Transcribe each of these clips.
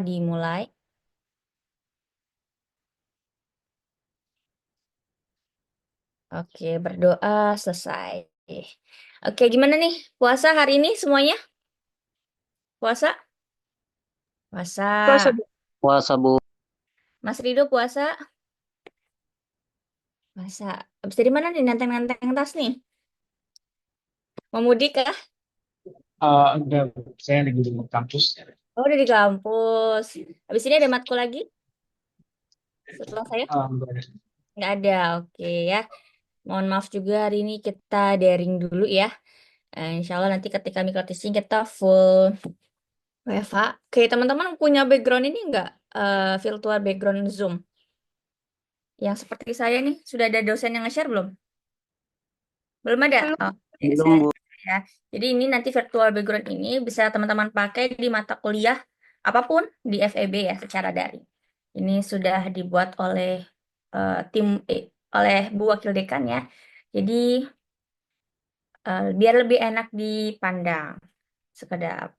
Dimulai. Oke, berdoa selesai. Oke, gimana nih puasa hari ini semuanya? Puasa? Puasa, Puasa. Bu. Puasa Bu. Mas Rido puasa? Puasa. Habis dari mana nih nanteng-nanteng tas nih? Mau mudik kah? Enggak, saya lagi di kampus. Oh, udah di kampus. Habis ini ada matkul lagi setelah saya? Enggak ada. Nggak ada, oke ya. Mohon maaf juga hari ini kita daring dulu ya. Insya Allah nanti ketika micro teaching kita full WFH. Oke, teman-teman punya background ini nggak? Virtual background Zoom. Yang seperti saya nih, sudah ada dosen yang nge-share belum? Belum ada? Belum. Oke, Belum saya Bu. ya. Jadi ini nanti virtual background ini bisa teman-teman pakai di mata kuliah apapun di FEB ya secara daring. Ini sudah dibuat oleh tim oleh Bu Wakil Dekan ya. Jadi biar lebih enak dipandang sekedar.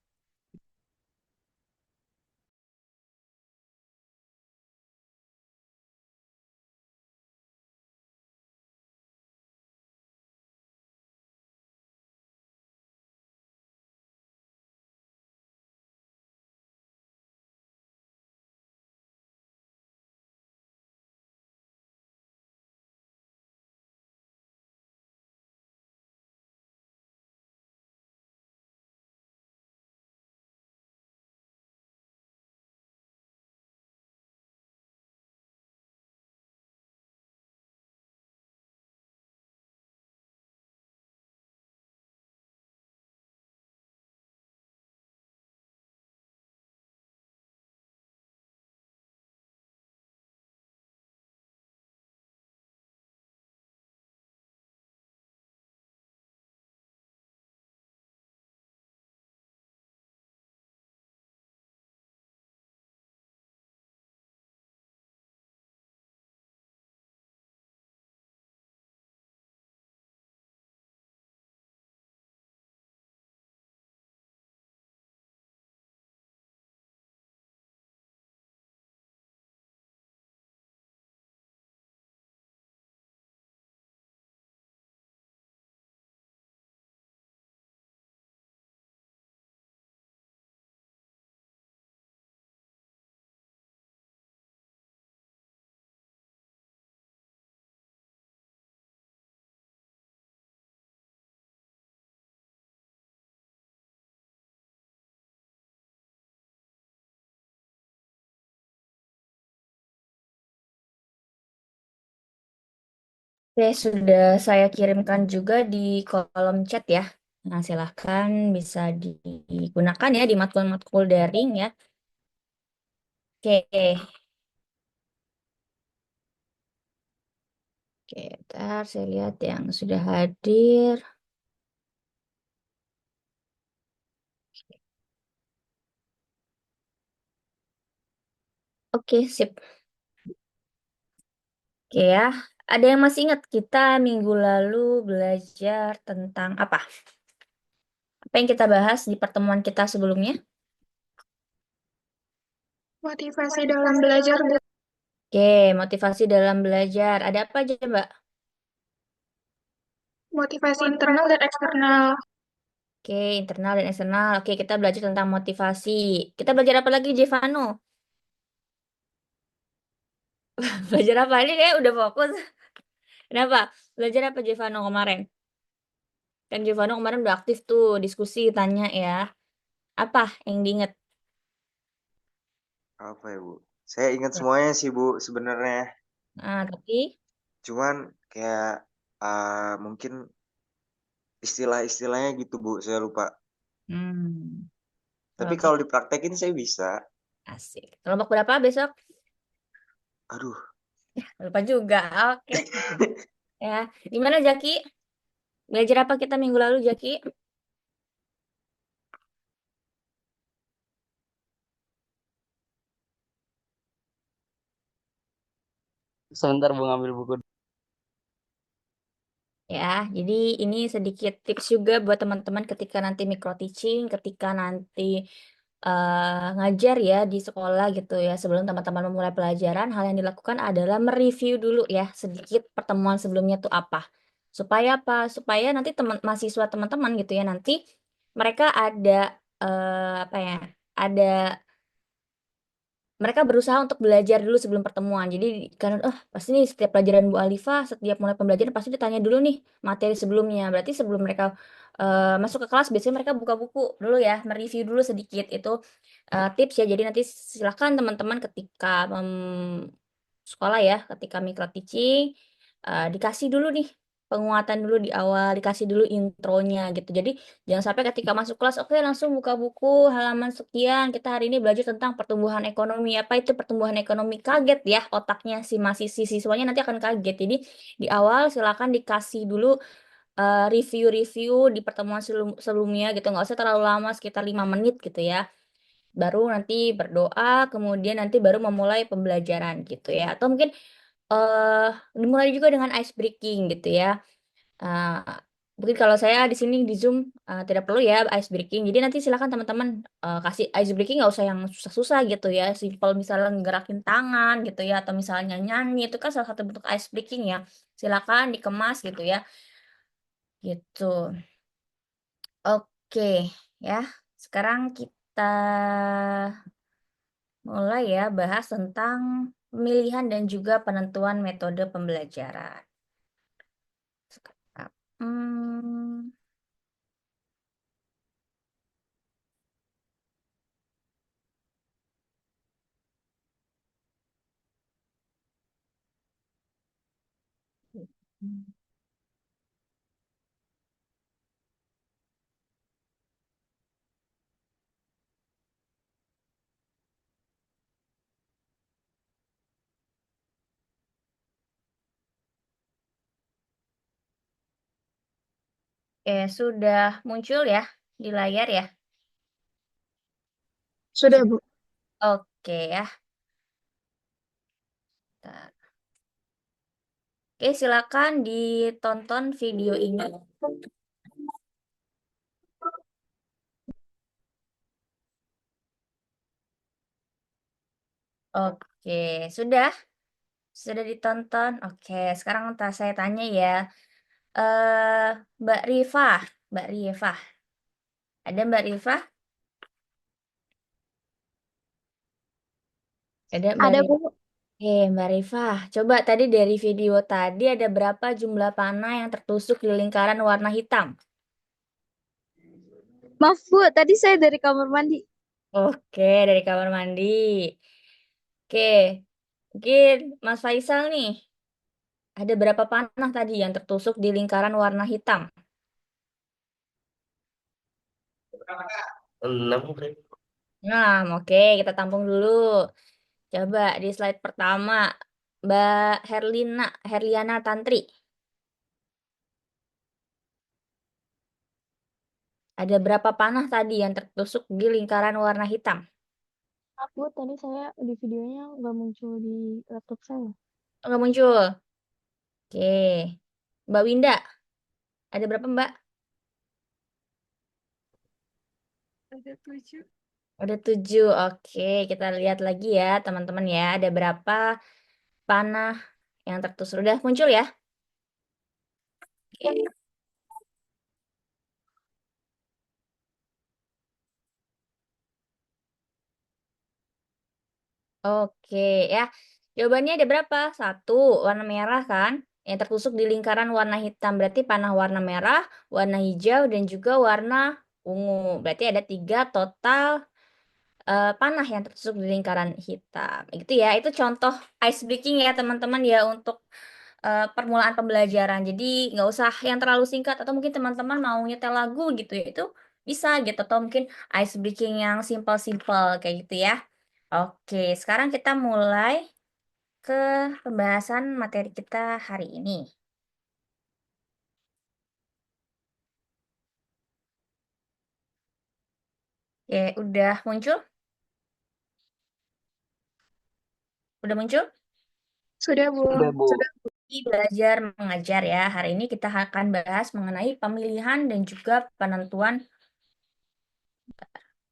Oke, sudah saya kirimkan juga di kolom chat ya. Nah, silahkan bisa digunakan ya di matkul-matkul daring ya. Oke, oke, ntar saya lihat yang sudah hadir. Oke, sip. Oke ya, ada yang masih ingat kita minggu lalu belajar tentang apa? Apa yang kita bahas di pertemuan kita sebelumnya? Motivasi dalam belajar, Bu. Oke, motivasi dalam belajar. Ada apa aja, Mbak? Motivasi internal dan eksternal. Oke, internal dan eksternal. Oke, kita belajar tentang motivasi. Kita belajar apa lagi, Jevano? Belajar apa? Ini kayak udah fokus. Kenapa? Belajar apa Jevano kemarin? Kan Jevano kemarin udah aktif tuh, diskusi, tanya ya. Apa yang diinget? Apa ya Bu? Saya ingat Ya. semuanya sih Bu sebenarnya. Nah, tapi Cuman kayak mungkin istilah-istilahnya gitu Bu, saya lupa. hmm, Tapi kelompok kalau dipraktekin saya bisa. asik. Kelompok berapa besok? Aduh, Lupa juga. Oke. Ya, gimana Jaki? Belajar apa kita minggu lalu, Jaki? Sebentar Bu ngambil buku. Ya, jadi ini sedikit tips juga buat teman-teman ketika nanti micro teaching, ketika nanti ngajar ya di sekolah gitu ya, sebelum teman-teman memulai pelajaran, hal yang dilakukan adalah mereview dulu ya sedikit pertemuan sebelumnya tuh apa. Supaya apa? Supaya nanti mahasiswa teman-teman gitu ya, nanti mereka ada apa ya? Ada mereka berusaha untuk belajar dulu sebelum pertemuan. Jadi karena pasti nih setiap pelajaran Bu Alifa, setiap mulai pembelajaran pasti ditanya dulu nih materi sebelumnya. Berarti sebelum mereka masuk ke kelas biasanya mereka buka buku dulu ya, mereview dulu sedikit itu tips ya. Jadi nanti silakan teman-teman ketika sekolah ya, ketika micro teaching dikasih dulu nih penguatan dulu di awal, dikasih dulu intronya gitu. Jadi jangan sampai ketika masuk kelas, oke langsung buka buku halaman sekian, kita hari ini belajar tentang pertumbuhan ekonomi. Apa itu pertumbuhan ekonomi? Kaget ya otaknya si siswanya nanti akan kaget. Jadi di awal silakan dikasih dulu review-review di pertemuan sebelumnya gitu. Nggak usah terlalu lama, sekitar 5 menit gitu ya. Baru nanti berdoa, kemudian nanti baru memulai pembelajaran gitu ya. Atau mungkin eh dimulai juga dengan ice breaking gitu ya. Uh, Mungkin kalau saya di sini di Zoom tidak perlu ya ice breaking. Jadi nanti silakan teman-teman kasih ice breaking nggak usah yang susah-susah gitu ya. Simpel misalnya ngerakin tangan gitu ya atau misalnya nyanyi itu kan salah satu bentuk ice breaking ya. Silakan dikemas gitu ya. Gitu. Oke ya. Sekarang kita mulai ya bahas tentang pemilihan dan juga penentuan metode pembelajaran. Hmm. Sudah muncul ya di layar ya. Sudah, Bu. Oke ya. Bentar. Oke, silakan ditonton video ini. Oke, sudah? Sudah ditonton? Oke, sekarang saya tanya ya. eh Mbak Rifah, Mbak Rifah. Ada Mbak Rifah? Ada Mbak Ada, Rifah? Bu. Oke, Mbak Rifah. Coba tadi dari video tadi ada berapa jumlah panah yang tertusuk di lingkaran warna hitam? Maaf, Bu. Tadi saya dari kamar mandi. Oke, dari kamar mandi. Oke, mungkin Mas Faisal nih, ada berapa panah tadi yang tertusuk di lingkaran warna hitam? 6. 6, oke, kita tampung dulu. Coba di slide pertama, Mbak Herliana Tantri. Ada berapa panah tadi yang tertusuk di lingkaran warna hitam? Maaf, Bu. Tadi saya di videonya nggak muncul di laptop saya. Nggak muncul. Oke, Mbak Winda, ada berapa Mbak? Ada 7. Ada 7. Oke, kita lihat lagi ya teman-teman ya. Ada berapa panah yang tertusuk? Udah muncul ya? Oke. Oke ya. Jawabannya ada berapa? Satu, warna merah kan? Yang tertusuk di lingkaran warna hitam. Berarti panah warna merah, warna hijau, dan juga warna ungu. Berarti ada 3 total panah yang tertusuk di lingkaran hitam. Gitu ya. Itu contoh ice breaking ya teman-teman ya untuk permulaan pembelajaran. Jadi nggak usah yang terlalu singkat atau mungkin teman-teman mau nyetel lagu gitu ya. Itu bisa gitu. Atau mungkin ice breaking yang simple-simple kayak gitu ya. Oke, sekarang kita mulai ke pembahasan materi kita hari ini. Oke, udah muncul? Udah muncul? Sudah, Bu. Udah, Bu. Di belajar mengajar ya. Hari ini kita akan bahas mengenai pemilihan dan juga penentuan.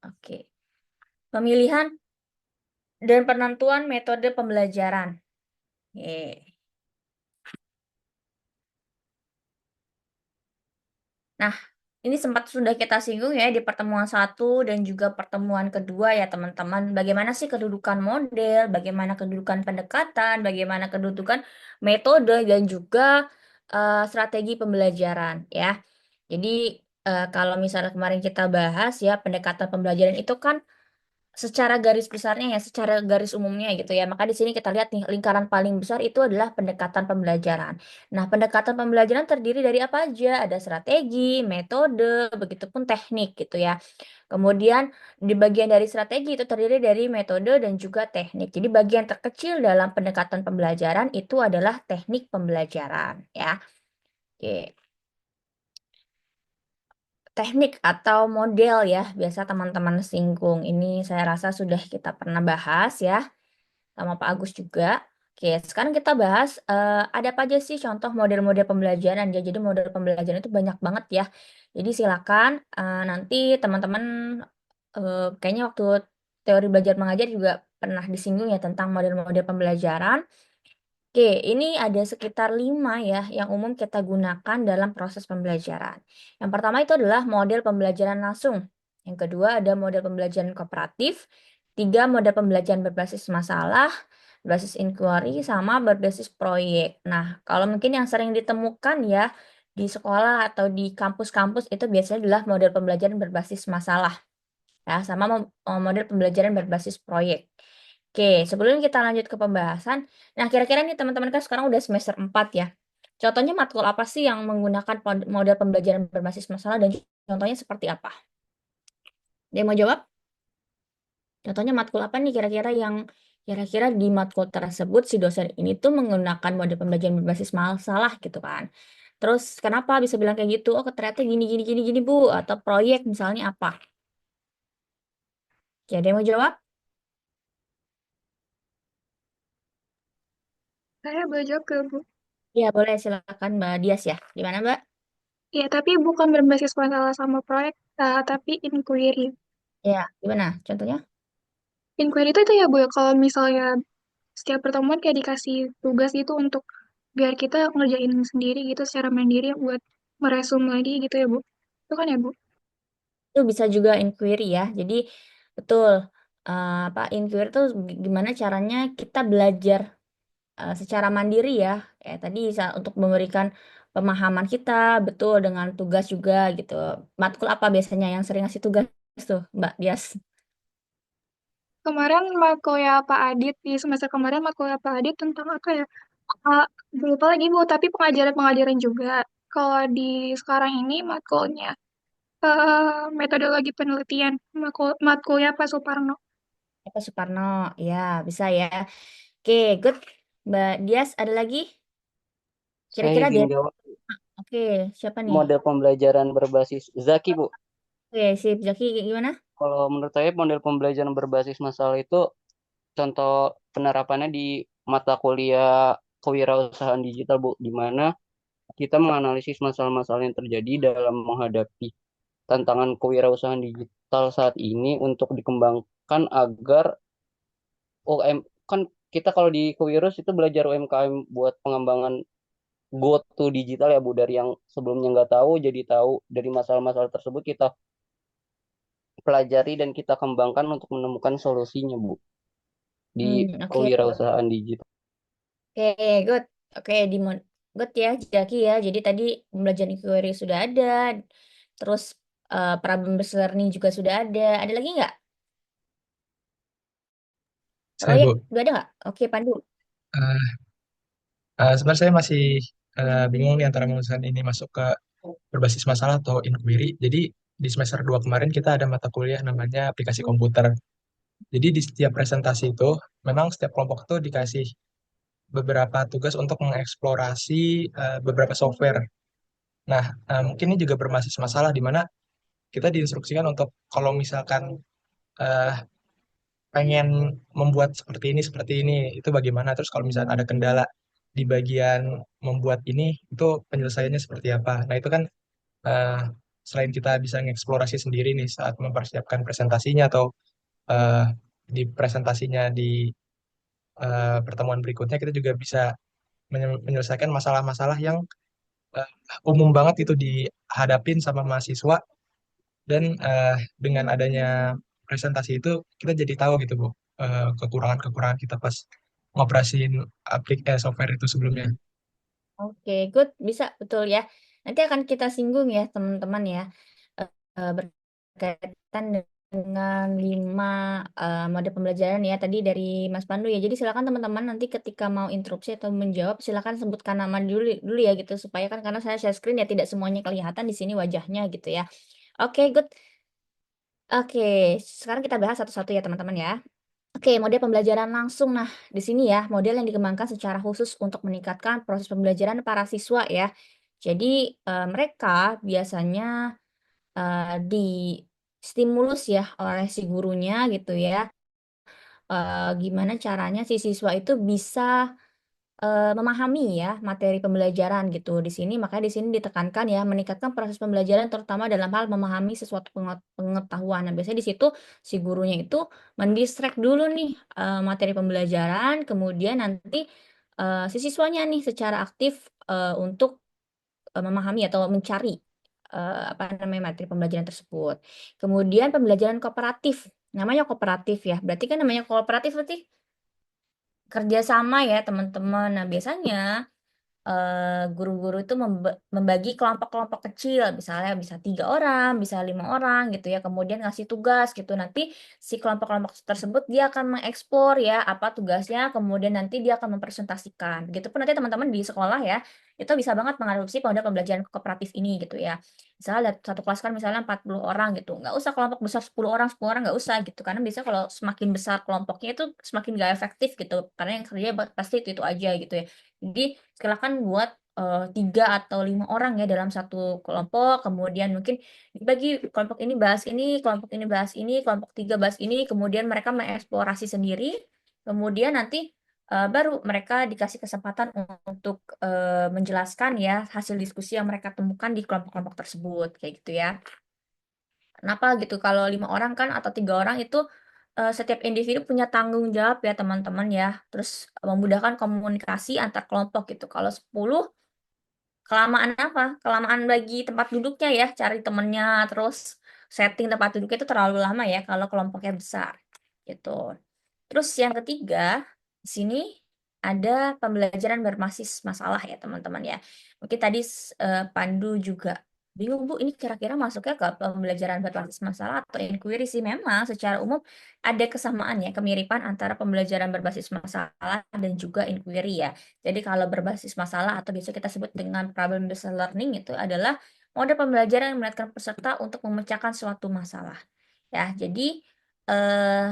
Oke. pemilihan dan penentuan metode pembelajaran. Oke. Nah, ini sempat sudah kita singgung ya di pertemuan satu dan juga pertemuan kedua ya teman-teman. Bagaimana sih kedudukan model, bagaimana kedudukan pendekatan, bagaimana kedudukan metode dan juga strategi pembelajaran ya. Jadi kalau misalnya kemarin kita bahas ya pendekatan pembelajaran itu kan secara garis besarnya ya, secara garis umumnya gitu ya. Maka di sini kita lihat nih, lingkaran paling besar itu adalah pendekatan pembelajaran. Nah, pendekatan pembelajaran terdiri dari apa aja? Ada strategi, metode, begitupun teknik gitu ya. Kemudian di bagian dari strategi itu terdiri dari metode dan juga teknik. Jadi bagian terkecil dalam pendekatan pembelajaran itu adalah teknik pembelajaran ya. Oke. Teknik atau model ya, biasa teman-teman singgung. Ini saya rasa sudah kita pernah bahas ya sama Pak Agus juga. Oke, sekarang kita bahas ada apa aja sih contoh model-model pembelajaran ya. Jadi model pembelajaran itu banyak banget ya. Jadi silakan nanti teman-teman kayaknya waktu teori belajar mengajar juga pernah disinggung ya tentang model-model pembelajaran. Oke, ini ada sekitar 5 ya yang umum kita gunakan dalam proses pembelajaran. Yang pertama itu adalah model pembelajaran langsung. Yang kedua ada model pembelajaran kooperatif. Tiga, model pembelajaran berbasis masalah, berbasis inquiry, sama berbasis proyek. Nah, kalau mungkin yang sering ditemukan ya di sekolah atau di kampus-kampus itu biasanya adalah model pembelajaran berbasis masalah ya, sama model pembelajaran berbasis proyek. Oke, sebelum kita lanjut ke pembahasan, nah kira-kira nih teman-teman kan sekarang udah semester 4 ya. Contohnya matkul apa sih yang menggunakan model pembelajaran berbasis masalah dan contohnya seperti apa? Dia mau jawab? Contohnya matkul apa nih kira-kira yang kira-kira di matkul tersebut si dosen ini tuh menggunakan model pembelajaran berbasis masalah gitu kan. Terus kenapa bisa bilang kayak gitu? Oh, ternyata gini gini gini gini Bu, atau proyek misalnya apa? Oke, ada yang mau jawab? Saya boleh jawab ke Bu? Ya, boleh silakan Mbak Dias ya. Gimana Mbak? Ya, tapi bukan berbasis masalah sama proyek, tapi inquiry. Ya, gimana? Contohnya? Inquiry itu ya Bu, ya, kalau misalnya setiap pertemuan kayak dikasih tugas gitu untuk biar kita ngerjain sendiri gitu secara mandiri buat meresum lagi gitu ya Bu. Itu kan ya Bu? Itu bisa juga inquiry ya. Jadi betul apa inquiry itu gimana caranya kita belajar secara mandiri ya. Kayak tadi untuk memberikan pemahaman kita betul dengan tugas juga gitu. Matkul apa biasanya yang sering ngasih tugas tuh, Mbak Dias? Kemarin matkulnya Pak Adit, di semester kemarin matkulnya Pak Adit tentang apa ya? Uh, Lupa lagi Bu, tapi pengajaran-pengajaran juga. Kalau di sekarang ini matkulnya metodologi penelitian, matkulnya Pak Suparno. Apa Suparno? Ya, bisa ya. Oke, good. Mbak Dias ada lagi? Saya Kira-kira izin dari jawab. Oke, siapa nih? Model pembelajaran berbasis Zaki, Bu. Oke, sip. Zaki gimana? Kalau menurut saya model pembelajaran berbasis masalah itu contoh penerapannya di mata kuliah kewirausahaan digital, Bu, di mana kita menganalisis masalah-masalah yang terjadi dalam menghadapi tantangan kewirausahaan digital saat ini untuk dikembangkan agar UM kan kita kalau di Kewirus itu belajar UMKM buat pengembangan go to digital ya Bu, dari yang sebelumnya nggak tahu jadi tahu, dari masalah-masalah tersebut kita pelajari dan kita kembangkan untuk menemukan solusinya Bu di Oke. kewirausahaan digital. Oke, good. Oke, good ya, Jaki ya. Jadi tadi pembelajaran inquiry sudah ada, terus problem based learning juga sudah ada. Ada lagi nggak? Saya Proyek Bu, udah ada nggak? Oke, Pandu. Eh, sebenarnya saya masih bingung nih antara menulisan ini masuk ke berbasis masalah atau inquiry. Jadi di semester 2 kemarin kita ada mata kuliah namanya aplikasi komputer. Jadi di setiap presentasi itu, memang setiap kelompok itu dikasih beberapa tugas untuk mengeksplorasi beberapa software. Nah, mungkin ini juga berbasis masalah di mana kita diinstruksikan untuk kalau misalkan eh, pengen membuat seperti ini, itu bagaimana? Terus kalau misalnya ada kendala di bagian membuat ini, itu penyelesaiannya seperti apa? Nah, itu kan eh, selain kita bisa mengeksplorasi sendiri nih saat mempersiapkan presentasinya atau eh, di presentasinya di pertemuan berikutnya kita juga bisa menyelesaikan masalah-masalah yang eh, umum banget itu dihadapin sama mahasiswa dan dengan adanya presentasi itu kita jadi tahu gitu Bu, kekurangan-kekurangan kita pas ngoperasiin software itu sebelumnya. Oke, good, bisa betul ya. Nanti akan kita singgung ya teman-teman ya, berkaitan dengan 5 mode pembelajaran ya tadi dari Mas Pandu ya. Jadi silakan teman-teman nanti ketika mau interupsi atau menjawab silakan sebutkan nama dulu dulu ya gitu supaya kan karena saya share screen ya tidak semuanya kelihatan di sini wajahnya gitu ya. Oke, good. Oke, sekarang kita bahas satu-satu ya teman-teman ya. Oke, model pembelajaran langsung. Nah, di sini ya, model yang dikembangkan secara khusus untuk meningkatkan proses pembelajaran para siswa ya. Jadi, mereka biasanya di stimulus ya oleh si gurunya gitu ya. Gimana caranya si siswa itu bisa memahami ya materi pembelajaran gitu di sini makanya di sini ditekankan ya meningkatkan proses pembelajaran terutama dalam hal memahami sesuatu pengetahuan. Nah, biasanya di situ si gurunya itu mendistract dulu nih materi pembelajaran kemudian nanti si siswanya nih secara aktif untuk memahami atau mencari apa namanya materi pembelajaran tersebut. Kemudian pembelajaran kooperatif. Namanya kooperatif ya. Berarti kan namanya kooperatif berarti kerjasama ya teman-teman. Nah, biasanya guru-guru itu membagi kelompok-kelompok kecil, misalnya bisa 3 orang, bisa 5 orang gitu ya, kemudian ngasih tugas gitu. Nanti si kelompok-kelompok tersebut dia akan mengeksplor ya apa tugasnya, kemudian nanti dia akan mempresentasikan. Begitupun nanti teman-teman di sekolah ya, itu bisa banget mengadopsi model pembelajaran kooperatif ini gitu ya. Misalnya ada satu kelas kan misalnya 40 orang gitu, nggak usah kelompok besar 10 orang nggak usah gitu, karena biasanya kalau semakin besar kelompoknya itu semakin nggak efektif gitu, karena yang kerja pasti itu aja gitu ya. Jadi silakan buat 3 atau 5 orang ya dalam satu kelompok, kemudian mungkin dibagi kelompok ini bahas ini, kelompok ini bahas ini, kelompok 3 bahas ini, kemudian mereka mengeksplorasi sendiri, kemudian nanti baru mereka dikasih kesempatan untuk menjelaskan ya hasil diskusi yang mereka temukan di kelompok-kelompok tersebut, kayak gitu ya. Kenapa gitu? Kalau 5 orang kan atau 3 orang itu setiap individu punya tanggung jawab ya teman-teman ya. Terus memudahkan komunikasi antar kelompok gitu. Kalau 10 kelamaan apa? Kelamaan bagi tempat duduknya ya, cari temennya, terus setting tempat duduknya itu terlalu lama ya kalau kelompoknya besar gitu. Terus yang ketiga, di sini ada pembelajaran berbasis masalah ya teman-teman ya. Mungkin tadi Pandu juga bingung Bu, ini kira-kira masuknya ke pembelajaran berbasis masalah atau inquiry sih. Memang secara umum ada kesamaan ya, kemiripan antara pembelajaran berbasis masalah dan juga inquiry ya. Jadi kalau berbasis masalah atau biasa kita sebut dengan problem based learning itu adalah mode pembelajaran yang melibatkan peserta untuk memecahkan suatu masalah. Ya, jadi eh,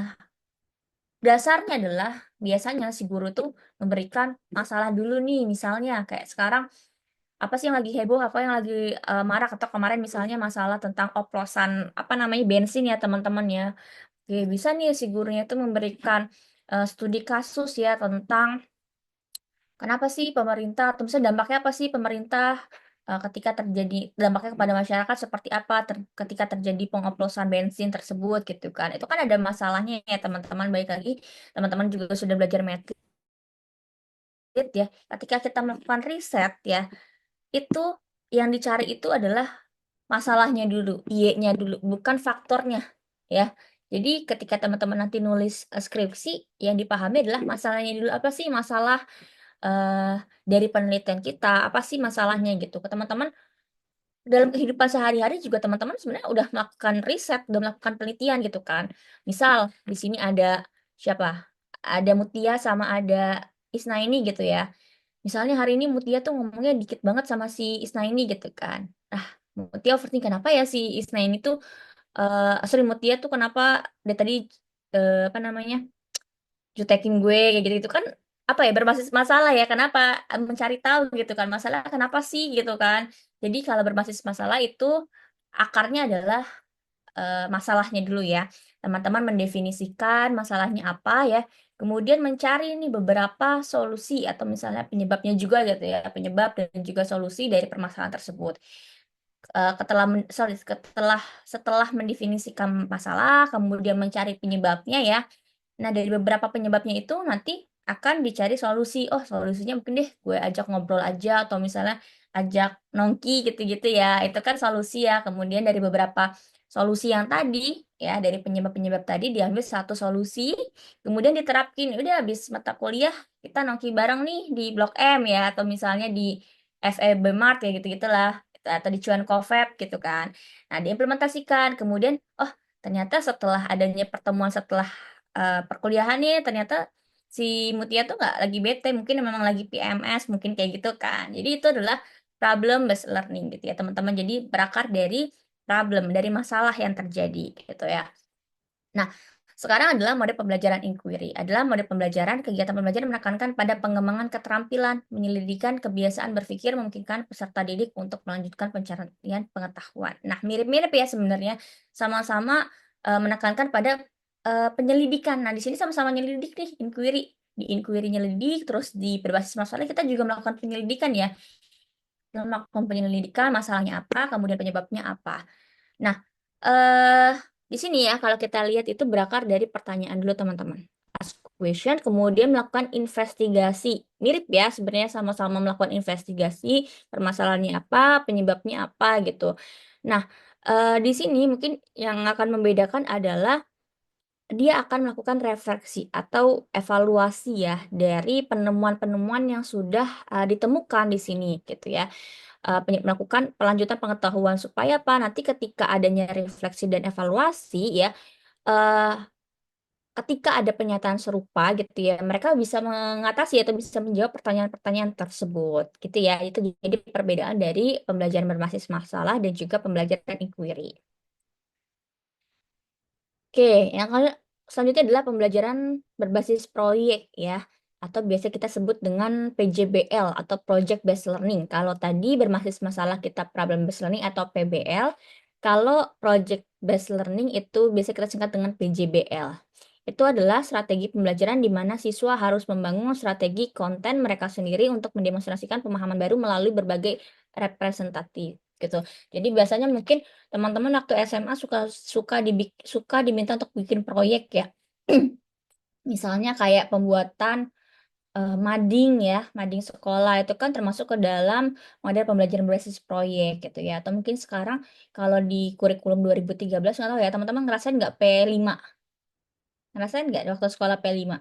dasarnya adalah biasanya si guru tuh memberikan masalah dulu nih, misalnya kayak sekarang apa sih yang lagi heboh, apa yang lagi marak atau kemarin misalnya masalah tentang oplosan apa namanya bensin ya teman-teman ya. Oke, bisa nih si gurunya itu memberikan studi kasus ya tentang kenapa sih pemerintah, atau misalnya dampaknya apa sih pemerintah ketika terjadi dampaknya kepada masyarakat seperti apa ketika terjadi pengoplosan bensin tersebut gitu kan. Itu kan ada masalahnya ya teman-teman. Baik lagi teman-teman juga sudah belajar metrik ya. Ketika kita melakukan riset ya, itu yang dicari itu adalah masalahnya dulu, Y-nya dulu, bukan faktornya ya. Jadi ketika teman-teman nanti nulis skripsi, yang dipahami adalah masalahnya dulu. Apa sih masalah eh, dari penelitian kita, apa sih masalahnya gitu. Ke teman-teman dalam kehidupan sehari-hari juga teman-teman sebenarnya udah melakukan riset, udah melakukan penelitian gitu kan. Misal di sini ada siapa? Ada Mutia sama ada Isnaini gitu ya. Misalnya hari ini Mutia tuh ngomongnya dikit banget sama si Isnaini gitu kan. Nah, Mutia overthinking kenapa ya si Isnaini tuh sorry Mutia tuh kenapa dia tadi apa namanya jutekin gue kayak gitu itu kan apa ya berbasis masalah ya kenapa mencari tahu gitu kan masalah kenapa sih gitu kan jadi kalau berbasis masalah itu akarnya adalah masalahnya dulu ya teman-teman mendefinisikan masalahnya apa ya kemudian mencari nih beberapa solusi atau misalnya penyebabnya juga gitu ya penyebab dan juga solusi dari permasalahan tersebut setelah mendefinisikan masalah, kemudian mencari penyebabnya ya. Nah, dari beberapa penyebabnya itu nanti akan dicari solusi. Oh, solusinya mungkin deh gue ajak ngobrol aja atau misalnya ajak nongki gitu-gitu ya. Itu kan solusi ya. Kemudian dari beberapa solusi yang tadi ya, dari penyebab-penyebab tadi diambil satu solusi, kemudian diterapin. Udah habis mata kuliah kita nongki bareng nih di Blok M ya atau misalnya di FEB Mart ya gitu-gitulah atau di Cuan Coffee gitu kan. Nah, diimplementasikan. Kemudian oh, ternyata setelah adanya pertemuan setelah perkuliahan nih ternyata si Mutia tuh nggak lagi bete, mungkin memang lagi PMS, mungkin kayak gitu kan. Jadi itu adalah problem based learning gitu ya teman-teman. Jadi berakar dari problem, dari masalah yang terjadi gitu ya. Nah, sekarang adalah mode pembelajaran inquiry. Adalah mode pembelajaran, kegiatan pembelajaran menekankan pada pengembangan keterampilan, penyelidikan, kebiasaan berpikir, memungkinkan peserta didik untuk melanjutkan pencarian pengetahuan. Nah, mirip-mirip ya sebenarnya, sama-sama menekankan pada penyelidikan. Nah, di sini sama-sama nyelidik nih, inquiry. Di inquiry nyelidik, terus di berbasis masalah kita juga melakukan penyelidikan ya. Melakukan penyelidikan, masalahnya apa, kemudian penyebabnya apa. Nah, eh di sini ya kalau kita lihat itu berakar dari pertanyaan dulu teman-teman. Ask question, kemudian melakukan investigasi. Mirip ya sebenarnya sama-sama melakukan investigasi, permasalahannya apa, penyebabnya apa gitu. Nah, di sini mungkin yang akan membedakan adalah dia akan melakukan refleksi atau evaluasi ya dari penemuan-penemuan yang sudah ditemukan di sini gitu ya. Melakukan pelanjutan pengetahuan supaya apa nanti ketika adanya refleksi dan evaluasi ya eh, ketika ada pernyataan serupa gitu ya mereka bisa mengatasi atau bisa menjawab pertanyaan-pertanyaan tersebut gitu ya itu jadi perbedaan dari pembelajaran berbasis masalah dan juga pembelajaran inquiry. Oke, selanjutnya adalah pembelajaran berbasis proyek ya, atau biasa kita sebut dengan PJBL atau Project Based Learning. Kalau tadi berbasis masalah kita Problem Based Learning atau PBL, kalau Project Based Learning itu biasa kita singkat dengan PJBL. Itu adalah strategi pembelajaran di mana siswa harus membangun strategi konten mereka sendiri untuk mendemonstrasikan pemahaman baru melalui berbagai representatif gitu. Jadi biasanya mungkin teman-teman waktu SMA suka diminta untuk bikin proyek ya. Misalnya kayak pembuatan mading ya, mading sekolah itu kan termasuk ke dalam model pembelajaran berbasis proyek gitu ya. Atau mungkin sekarang kalau di kurikulum 2013 nggak tahu ya, teman-teman ngerasain nggak P5? Ngerasain nggak waktu sekolah P5?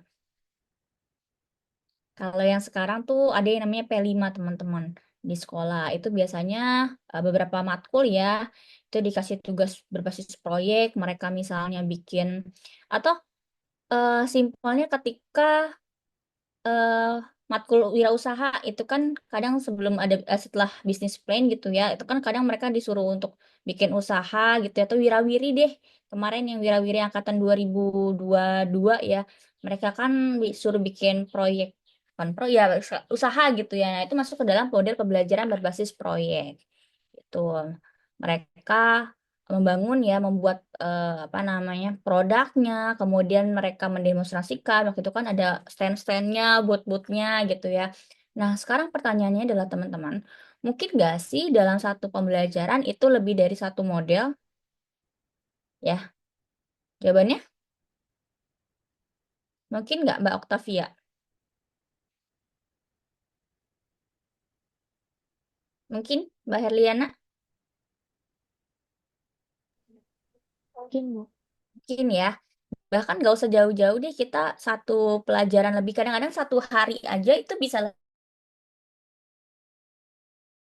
Kalau yang sekarang tuh ada yang namanya P5 teman-teman di sekolah. Itu biasanya beberapa matkul ya, itu dikasih tugas berbasis proyek, mereka misalnya bikin atau simpelnya ketika eh, matkul wirausaha itu kan kadang sebelum ada setelah bisnis plan gitu ya, itu kan kadang mereka disuruh untuk bikin usaha gitu ya, atau wirawiri deh. Kemarin yang wirawiri angkatan 2022 ya, mereka kan disuruh bikin proyek kan ya usaha gitu ya. Nah, itu masuk ke dalam model pembelajaran berbasis proyek. Itu mereka membangun ya, membuat apa namanya produknya, kemudian mereka mendemonstrasikan. Waktu itu kan ada stand-standnya, booth-boothnya gitu ya. Nah, sekarang pertanyaannya adalah teman-teman, mungkin nggak sih dalam satu pembelajaran itu lebih dari satu model? Ya, jawabannya mungkin nggak Mbak Octavia? Mungkin Mbak Herliana? Mungkin, Bu. Mungkin ya. Bahkan nggak usah jauh-jauh deh, kita satu pelajaran lebih, kadang-kadang satu hari aja itu bisa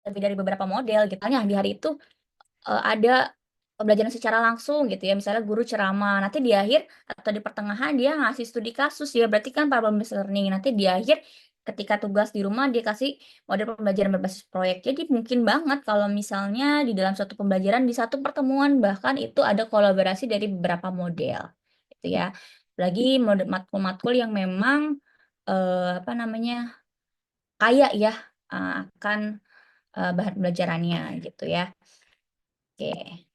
lebih dari beberapa model gitu. Misalnya di hari itu ada pembelajaran secara langsung gitu ya, misalnya guru ceramah, nanti di akhir atau di pertengahan dia ngasih studi kasus ya, berarti kan problem based learning. Nanti di akhir ketika tugas di rumah dia kasih model pembelajaran berbasis proyek. Jadi mungkin banget kalau misalnya di dalam suatu pembelajaran di satu pertemuan bahkan itu ada kolaborasi dari beberapa model gitu ya. Lagi matkul-matkul yang memang apa namanya kaya ya akan bahan pembelajarannya gitu ya. Oke.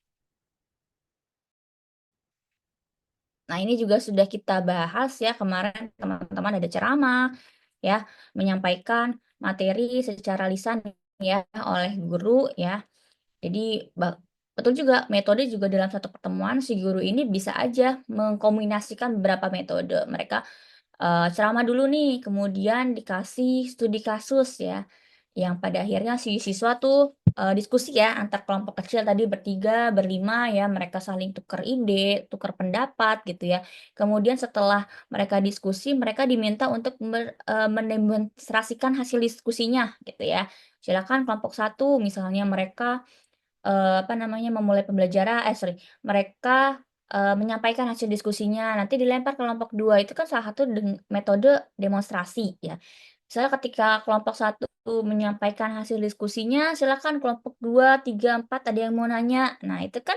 Nah, ini juga sudah kita bahas ya kemarin teman-teman ada ceramah ya menyampaikan materi secara lisan ya oleh guru ya. Jadi betul juga metode juga dalam satu pertemuan si guru ini bisa aja mengkombinasikan beberapa metode. Mereka ceramah dulu nih, kemudian dikasih studi kasus ya, yang pada akhirnya si siswa tuh diskusi ya antar kelompok kecil tadi bertiga, berlima ya, mereka saling tukar ide, tukar pendapat gitu ya. Kemudian setelah mereka diskusi, mereka diminta untuk mendemonstrasikan hasil diskusinya gitu ya. Silakan kelompok satu, misalnya mereka apa namanya memulai pembelajaran, sorry, mereka menyampaikan hasil diskusinya, nanti dilempar ke kelompok dua. Itu kan salah satu metode demonstrasi ya. Misalnya ketika kelompok satu menyampaikan hasil diskusinya, silakan kelompok dua, tiga, empat ada yang mau nanya. Nah itu kan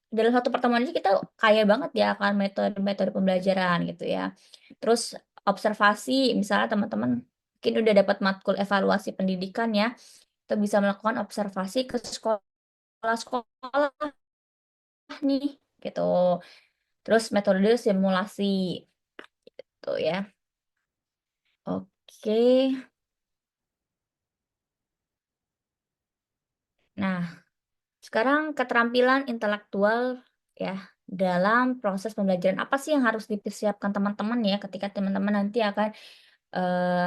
dalam satu pertemuan ini kita kaya banget ya akan metode-metode pembelajaran gitu ya. Terus observasi, misalnya teman-teman mungkin udah dapat matkul evaluasi pendidikan ya, kita bisa melakukan observasi ke sekolah-sekolah nih gitu. Terus metode simulasi tuh ya. Oke. Nah, sekarang keterampilan intelektual ya dalam proses pembelajaran apa sih yang harus dipersiapkan teman-teman ya ketika teman-teman nanti akan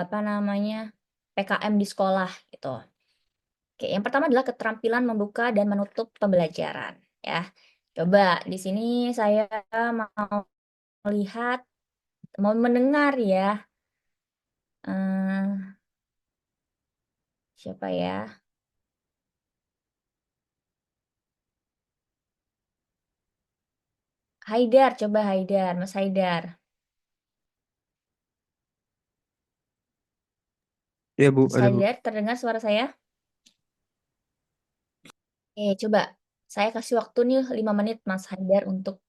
apa namanya PKM di sekolah gitu. Oke, yang pertama adalah keterampilan membuka dan menutup pembelajaran ya. Coba di sini saya mau lihat, mau mendengar ya. eh Siapa ya? Haidar, coba Haidar, Mas Haidar. Iya Bu, Mas ada Bu. Haidar, terdengar suara saya? Coba saya kasih waktu nih 5 menit Mas Haidar untuk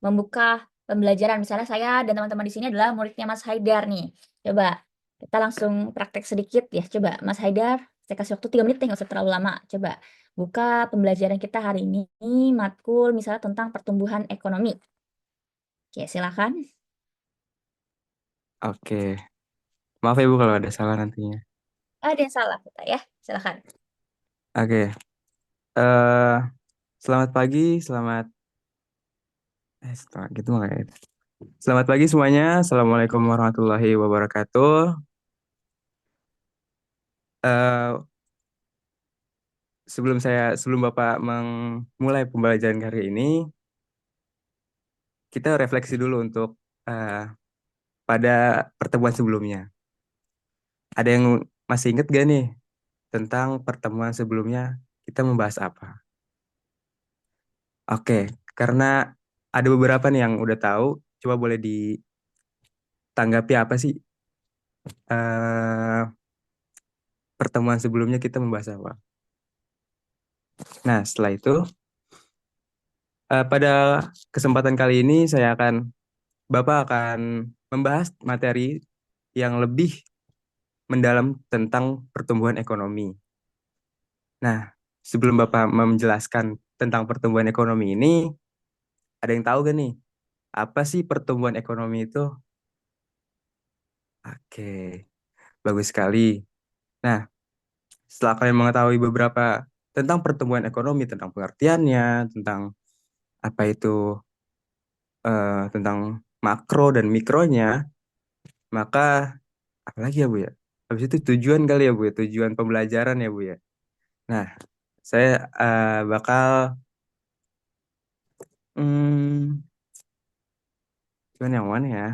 membuka pembelajaran. Misalnya saya dan teman-teman di sini adalah muridnya Mas Haidar nih. Coba kita langsung praktek sedikit ya. Coba Mas Haidar, saya kasih waktu 3 menit deh, nggak usah terlalu lama. Coba buka pembelajaran kita hari ini, matkul misalnya tentang pertumbuhan ekonomi. Oke, silakan. Oke. Maaf ya Bu kalau ada salah nantinya. Ada yang salah kita ya. Silakan. Oke. eh Selamat pagi, selamat gitu makanya. Selamat pagi semuanya. Assalamualaikum warahmatullahi wabarakatuh. Eh sebelum Bapak memulai pembelajaran hari ini, kita refleksi dulu untuk pada pertemuan sebelumnya. Ada yang masih ingat gak nih tentang pertemuan sebelumnya kita membahas apa? Oke, karena ada beberapa nih yang udah tahu, coba boleh ditanggapi apa sih eh pertemuan sebelumnya kita membahas apa? Nah, setelah itu pada kesempatan kali ini Bapak akan membahas materi yang lebih mendalam tentang pertumbuhan ekonomi. Nah, sebelum Bapak menjelaskan tentang pertumbuhan ekonomi ini, ada yang tahu gak nih, apa sih pertumbuhan ekonomi itu? Oke, bagus sekali. Nah, setelah kalian mengetahui beberapa tentang pertumbuhan ekonomi, tentang pengertiannya, tentang apa itu, tentang makro dan mikronya, maka apa lagi ya Bu ya? Habis itu tujuan kali ya Bu ya, tujuan pembelajaran ya Bu ya. Nah, saya bakal hmm, tujuan yang mana ya?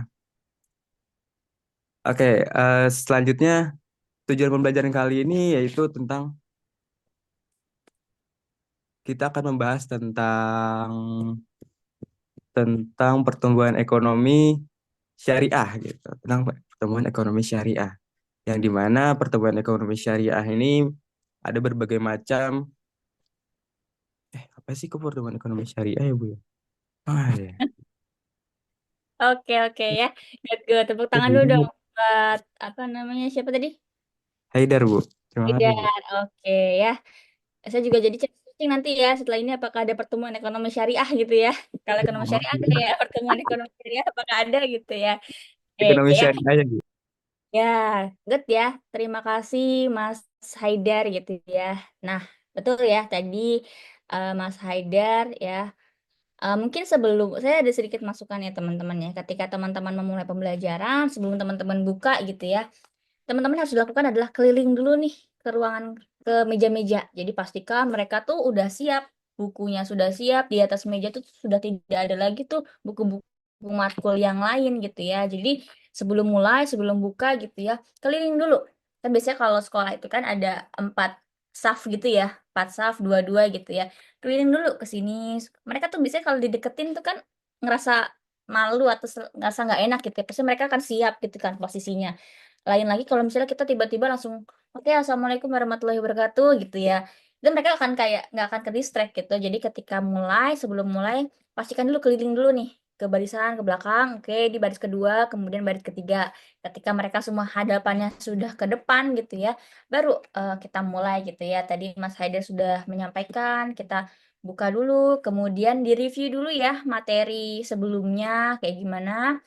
Oke, selanjutnya tujuan pembelajaran kali ini yaitu kita akan membahas tentang pertumbuhan ekonomi syariah gitu, tentang pertumbuhan ekonomi syariah. Yang dimana pertumbuhan ekonomi syariah ini ada berbagai macam, apa sih kok pertumbuhan ekonomi syariah ya Bu ya? Ah ya. Oke, oke ya. Good, good. Tepuk tangan dulu dong buat apa namanya? Siapa tadi? Haidar Bu, terima kasih Bu. Haidar. Oke ya. Saya juga jadi cek nanti ya setelah ini apakah ada pertemuan ekonomi syariah gitu ya. Kalau ekonomi syariah ada ya, pertemuan ekonomi syariah apakah ada gitu ya. Ekonomi Ya. syariah ya Bu. Ya, good ya. Terima kasih Mas Haidar gitu ya. Nah, Betul ya tadi Mas Haidar ya. Mungkin sebelum saya ada sedikit masukan ya teman-teman ya. Ketika teman-teman memulai pembelajaran, sebelum teman-teman buka gitu ya, teman-teman harus dilakukan adalah keliling dulu nih ke ruangan, ke meja-meja. Jadi pastikan mereka tuh udah siap, bukunya sudah siap, di atas meja tuh sudah tidak ada lagi tuh buku-buku matkul yang lain gitu ya. Jadi sebelum mulai, sebelum buka gitu ya, keliling dulu. Kan biasanya kalau sekolah itu kan ada 4 saf gitu ya, 4 saf, dua-dua gitu ya. Keliling dulu ke sini. Mereka tuh biasanya kalau dideketin tuh kan ngerasa malu atau ngerasa nggak enak gitu ya. Pasti mereka akan siap gitu kan posisinya. Lain lagi kalau misalnya kita tiba-tiba langsung, oke, assalamualaikum warahmatullahi wabarakatuh gitu ya. Itu mereka akan kayak nggak akan ke distract gitu. Jadi ketika mulai, sebelum mulai, pastikan dulu keliling dulu nih ke barisan, ke belakang, oke, di baris kedua, kemudian baris ketiga. Ketika mereka semua hadapannya sudah ke depan gitu ya, baru kita mulai gitu ya. Tadi Mas Haidar sudah menyampaikan, kita buka dulu, kemudian direview dulu ya materi sebelumnya kayak gimana,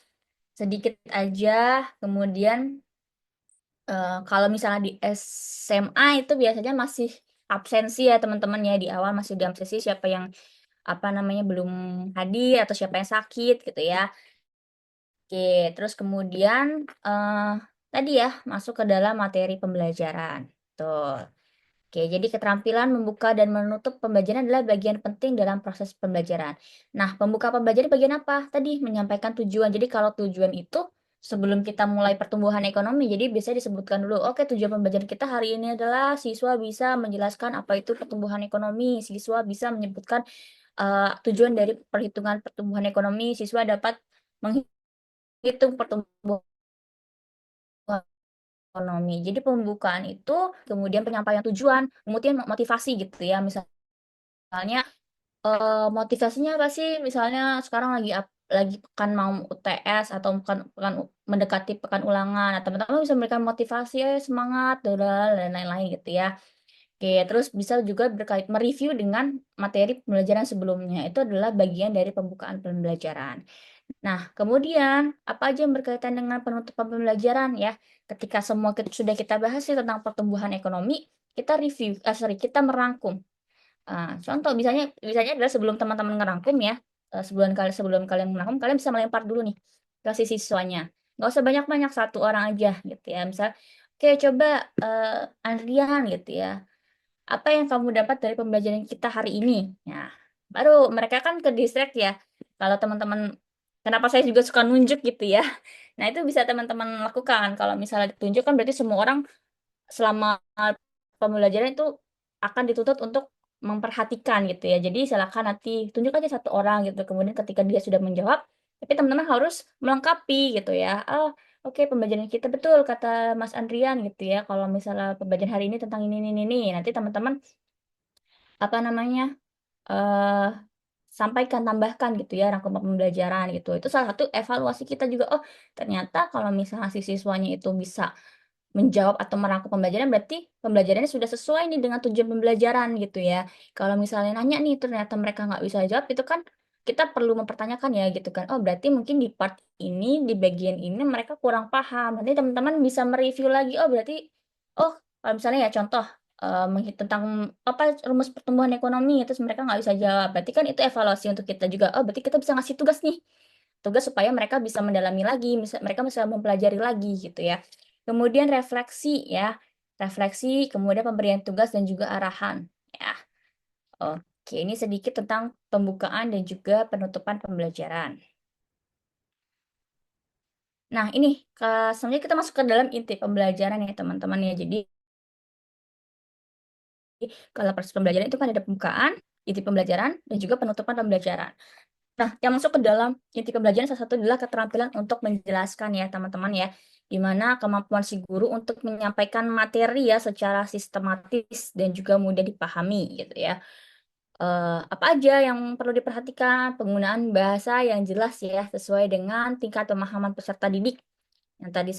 sedikit aja, kemudian kalau misalnya di SMA itu biasanya masih absensi ya teman-teman ya, di awal masih di absensi siapa yang apa namanya belum hadir atau siapa yang sakit gitu ya. Oke, terus kemudian tadi ya masuk ke dalam materi pembelajaran. Tuh. Oke, jadi keterampilan membuka dan menutup pembelajaran adalah bagian penting dalam proses pembelajaran. Nah, pembuka pembelajaran bagian apa? Tadi menyampaikan tujuan. Jadi kalau tujuan itu sebelum kita mulai pertumbuhan ekonomi, jadi biasanya disebutkan dulu, oke tujuan pembelajaran kita hari ini adalah siswa bisa menjelaskan apa itu pertumbuhan ekonomi, siswa bisa menyebutkan tujuan dari perhitungan pertumbuhan ekonomi, siswa dapat menghitung pertumbuhan ekonomi. Jadi pembukaan itu, kemudian penyampaian tujuan, kemudian motivasi gitu ya. Misalnya motivasinya apa sih? Misalnya sekarang lagi pekan mau UTS atau pekan mendekati pekan ulangan. Nah, teman-teman bisa memberikan motivasi, semangat, dan lain-lain gitu ya. Oke, terus bisa juga berkait mereview dengan materi pembelajaran sebelumnya. Itu adalah bagian dari pembukaan pembelajaran. Nah, kemudian apa aja yang berkaitan dengan penutupan pembelajaran ya? Ketika semua sudah kita bahas sih tentang pertumbuhan ekonomi, kita review, kita merangkum. Contoh misalnya adalah sebelum teman-teman ngerangkum ya, sebelum kalian merangkum, kalian bisa melempar dulu nih ke si siswanya. Nggak usah banyak-banyak, satu orang aja gitu ya. Misal, oke coba Andrian gitu ya. Apa yang kamu dapat dari pembelajaran kita hari ini? Nah, baru mereka kan ke distract ya. Kalau teman-teman, kenapa saya juga suka nunjuk gitu ya. Nah, itu bisa teman-teman lakukan. Kalau misalnya ditunjuk kan berarti semua orang selama pembelajaran itu akan dituntut untuk memperhatikan gitu ya. Jadi silakan nanti tunjuk aja satu orang gitu. Kemudian ketika dia sudah menjawab, tapi teman-teman harus melengkapi gitu ya. Oh, oke pembelajaran kita betul kata Mas Andrian gitu ya. Kalau misalnya pembelajaran hari ini tentang ini. Nanti teman-teman apa namanya? eh sampaikan, tambahkan gitu ya rangkuman pembelajaran gitu. Itu salah satu evaluasi kita juga. Oh, ternyata kalau misalnya si siswanya itu bisa menjawab atau merangkum pembelajaran berarti pembelajarannya sudah sesuai nih dengan tujuan pembelajaran gitu ya. Kalau misalnya nanya nih ternyata mereka nggak bisa jawab itu kan kita perlu mempertanyakan ya gitu kan. Oh berarti mungkin di part ini, di bagian ini mereka kurang paham. Nanti teman-teman bisa mereview lagi. Oh berarti, oh kalau misalnya ya contoh tentang apa rumus pertumbuhan ekonomi terus mereka nggak bisa jawab. Berarti kan itu evaluasi untuk kita juga. Oh berarti kita bisa ngasih tugas nih, tugas supaya mereka bisa mendalami lagi, mereka bisa mempelajari lagi gitu ya. Kemudian refleksi ya, refleksi, kemudian pemberian tugas dan juga arahan ya. Oke, ini sedikit tentang pembukaan dan juga penutupan pembelajaran. Nah, ini selanjutnya kita masuk ke dalam inti pembelajaran ya teman-teman ya. Jadi kalau proses pembelajaran itu kan ada pembukaan, inti pembelajaran, dan juga penutupan pembelajaran. Nah, yang masuk ke dalam inti pembelajaran salah satu adalah keterampilan untuk menjelaskan ya teman-teman ya, di mana kemampuan si guru untuk menyampaikan materi ya secara sistematis dan juga mudah dipahami gitu ya. Apa aja yang perlu diperhatikan? Penggunaan bahasa yang jelas ya, sesuai dengan tingkat pemahaman peserta didik. Yang tadi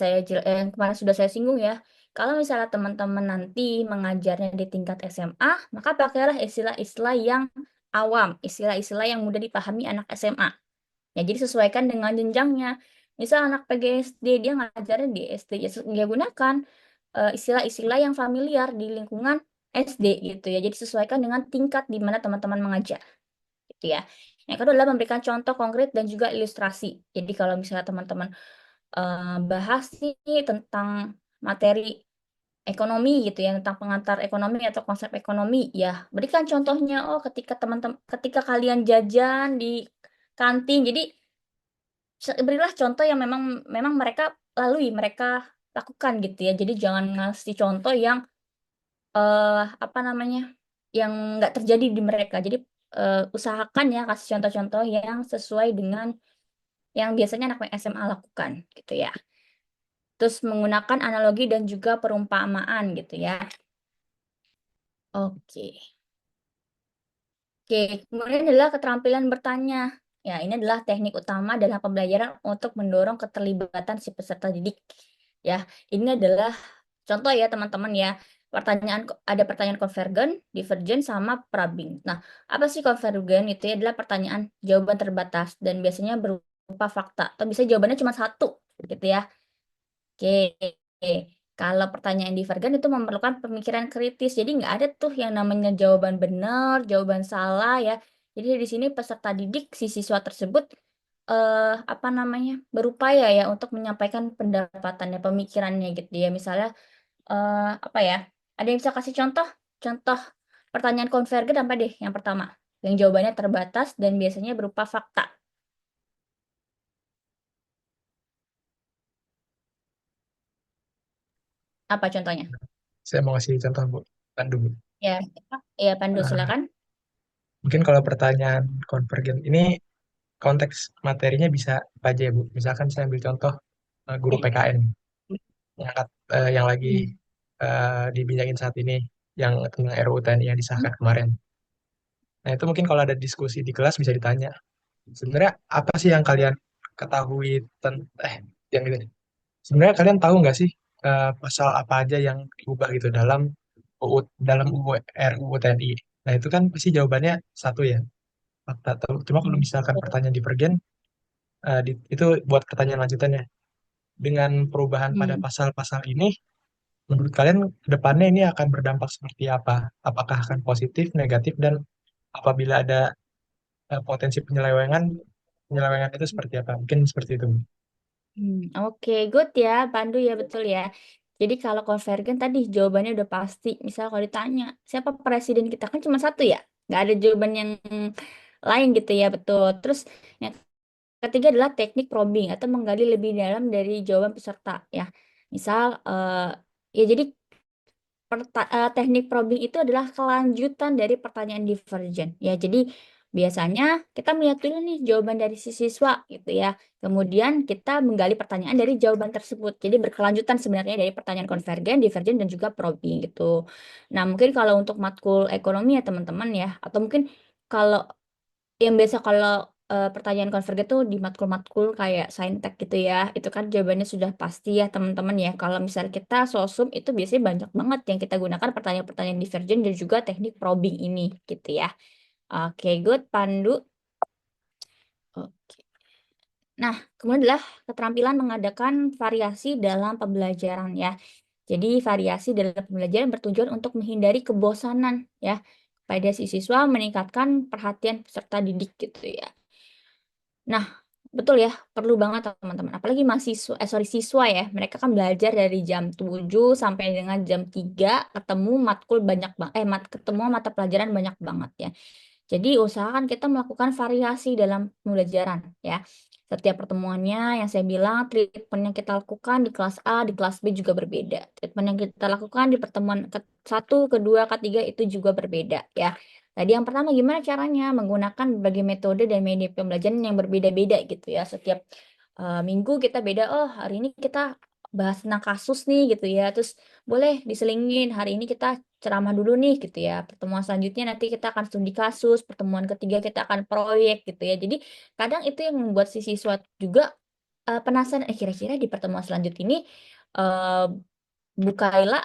yang kemarin sudah saya singgung ya. Kalau misalnya teman-teman nanti mengajarnya di tingkat SMA, maka pakailah istilah-istilah yang awam, istilah-istilah yang mudah dipahami anak SMA. Ya, jadi sesuaikan dengan jenjangnya. Misal anak PGSD dia ngajarnya di SD, ya gunakan istilah-istilah yang familiar di lingkungan SD gitu ya. Jadi sesuaikan dengan tingkat di mana teman-teman mengajar gitu ya. Yang kedua adalah memberikan contoh konkret dan juga ilustrasi. Jadi kalau misalnya teman-teman bahas nih tentang materi ekonomi gitu ya, tentang pengantar ekonomi atau konsep ekonomi, ya berikan contohnya. Oh, ketika teman-teman, ketika kalian jajan di kantin, jadi berilah contoh yang memang memang mereka lalui, mereka lakukan gitu ya. Jadi jangan ngasih contoh yang apa namanya, yang nggak terjadi di mereka. Jadi usahakan ya kasih contoh-contoh yang sesuai dengan yang biasanya anak SMA lakukan gitu ya. Terus menggunakan analogi dan juga perumpamaan gitu ya. Oke. Oke, kemudian adalah keterampilan bertanya. Ya, ini adalah teknik utama dalam pembelajaran untuk mendorong keterlibatan si peserta didik. Ya, ini adalah contoh ya teman-teman ya. Ada pertanyaan konvergen, divergen, sama probing. Nah, apa sih konvergen? Itu ya adalah pertanyaan jawaban terbatas dan biasanya berupa fakta. Atau bisa jawabannya cuma satu gitu ya. Oke, kalau pertanyaan divergen itu memerlukan pemikiran kritis. Jadi nggak ada tuh yang namanya jawaban benar, jawaban salah ya. Jadi di sini peserta didik si siswa tersebut apa namanya berupaya ya untuk menyampaikan pendapatannya, pemikirannya gitu ya. Misalnya apa ya? Ada yang bisa kasih contoh? Contoh pertanyaan konvergen apa deh? Yang pertama, yang jawabannya terbatas dan biasanya berupa fakta. Apa contohnya? Saya mau kasih contoh, Bu. Pandu, Bu. Ya, ya Pandu Eh, silakan. Mungkin kalau pertanyaan konvergen ini konteks materinya bisa apa aja ya, Bu? Misalkan saya ambil contoh guru PKN yang lagi Hmm. dibincangin saat ini, yang tentang RUU TNI yang disahkan kemarin. Nah, itu mungkin kalau ada diskusi di kelas bisa ditanya. Sebenarnya apa sih yang kalian ketahui yang gitu. Sebenarnya kalian tahu nggak sih pasal apa aja yang diubah gitu dalam RUU TNI? Nah, itu kan pasti jawabannya satu ya, fakta. Cuma kalau Hmm. misalkan pertanyaan divergen, itu buat pertanyaan lanjutannya. Dengan perubahan pada Hmm. pasal-pasal ini, menurut kalian ke depannya ini akan berdampak seperti apa? Apakah akan positif, negatif, dan apabila ada potensi penyelewengan, penyelewengan itu seperti apa? Mungkin seperti itu. Oke, good ya, Pandu ya betul ya. Jadi kalau konvergen tadi jawabannya udah pasti. Misal kalau ditanya siapa presiden kita kan cuma satu ya, nggak ada jawaban yang lain gitu ya betul. Terus yang ketiga adalah teknik probing atau menggali lebih dalam dari jawaban peserta ya. Misal ya jadi teknik probing itu adalah kelanjutan dari pertanyaan divergen. Ya, jadi biasanya kita melihat dulu nih jawaban dari si siswa gitu ya. Kemudian kita menggali pertanyaan dari jawaban tersebut. Jadi berkelanjutan sebenarnya dari pertanyaan konvergen, divergen, dan juga probing gitu. Nah, mungkin kalau untuk matkul ekonomi ya teman-teman ya, atau mungkin kalau yang biasa kalau pertanyaan konvergen tuh di matkul-matkul kayak saintek gitu ya, itu kan jawabannya sudah pasti ya teman-teman ya. Kalau misalnya kita sosum itu biasanya banyak banget yang kita gunakan pertanyaan-pertanyaan divergen dan juga teknik probing ini gitu ya. Oke, good, Pandu. Oke. Nah, kemudian adalah keterampilan mengadakan variasi dalam pembelajaran ya. Jadi variasi dalam pembelajaran bertujuan untuk menghindari kebosanan ya pada si siswa, meningkatkan perhatian peserta didik gitu ya. Nah, betul ya, perlu banget teman-teman. Apalagi mahasiswa, siswa ya. Mereka kan belajar dari jam 7 sampai dengan jam 3 ketemu matkul banyak banget, ketemu mata pelajaran banyak banget ya. Jadi usahakan kita melakukan variasi dalam pembelajaran ya. Setiap pertemuannya yang saya bilang treatment yang kita lakukan di kelas A, di kelas B juga berbeda. Treatment yang kita lakukan di pertemuan ke satu, kedua, ketiga itu juga berbeda ya. Tadi yang pertama gimana caranya menggunakan berbagai metode dan media pembelajaran yang berbeda-beda gitu ya. Setiap minggu kita beda. Oh, hari ini kita bahas tentang kasus nih gitu ya. Terus boleh diselingin hari ini kita ceramah dulu nih gitu ya. Pertemuan selanjutnya nanti kita akan studi kasus, pertemuan ketiga kita akan proyek gitu ya. Jadi kadang itu yang membuat si siswa juga penasaran kira-kira di pertemuan selanjutnya ini eh Bu Kaila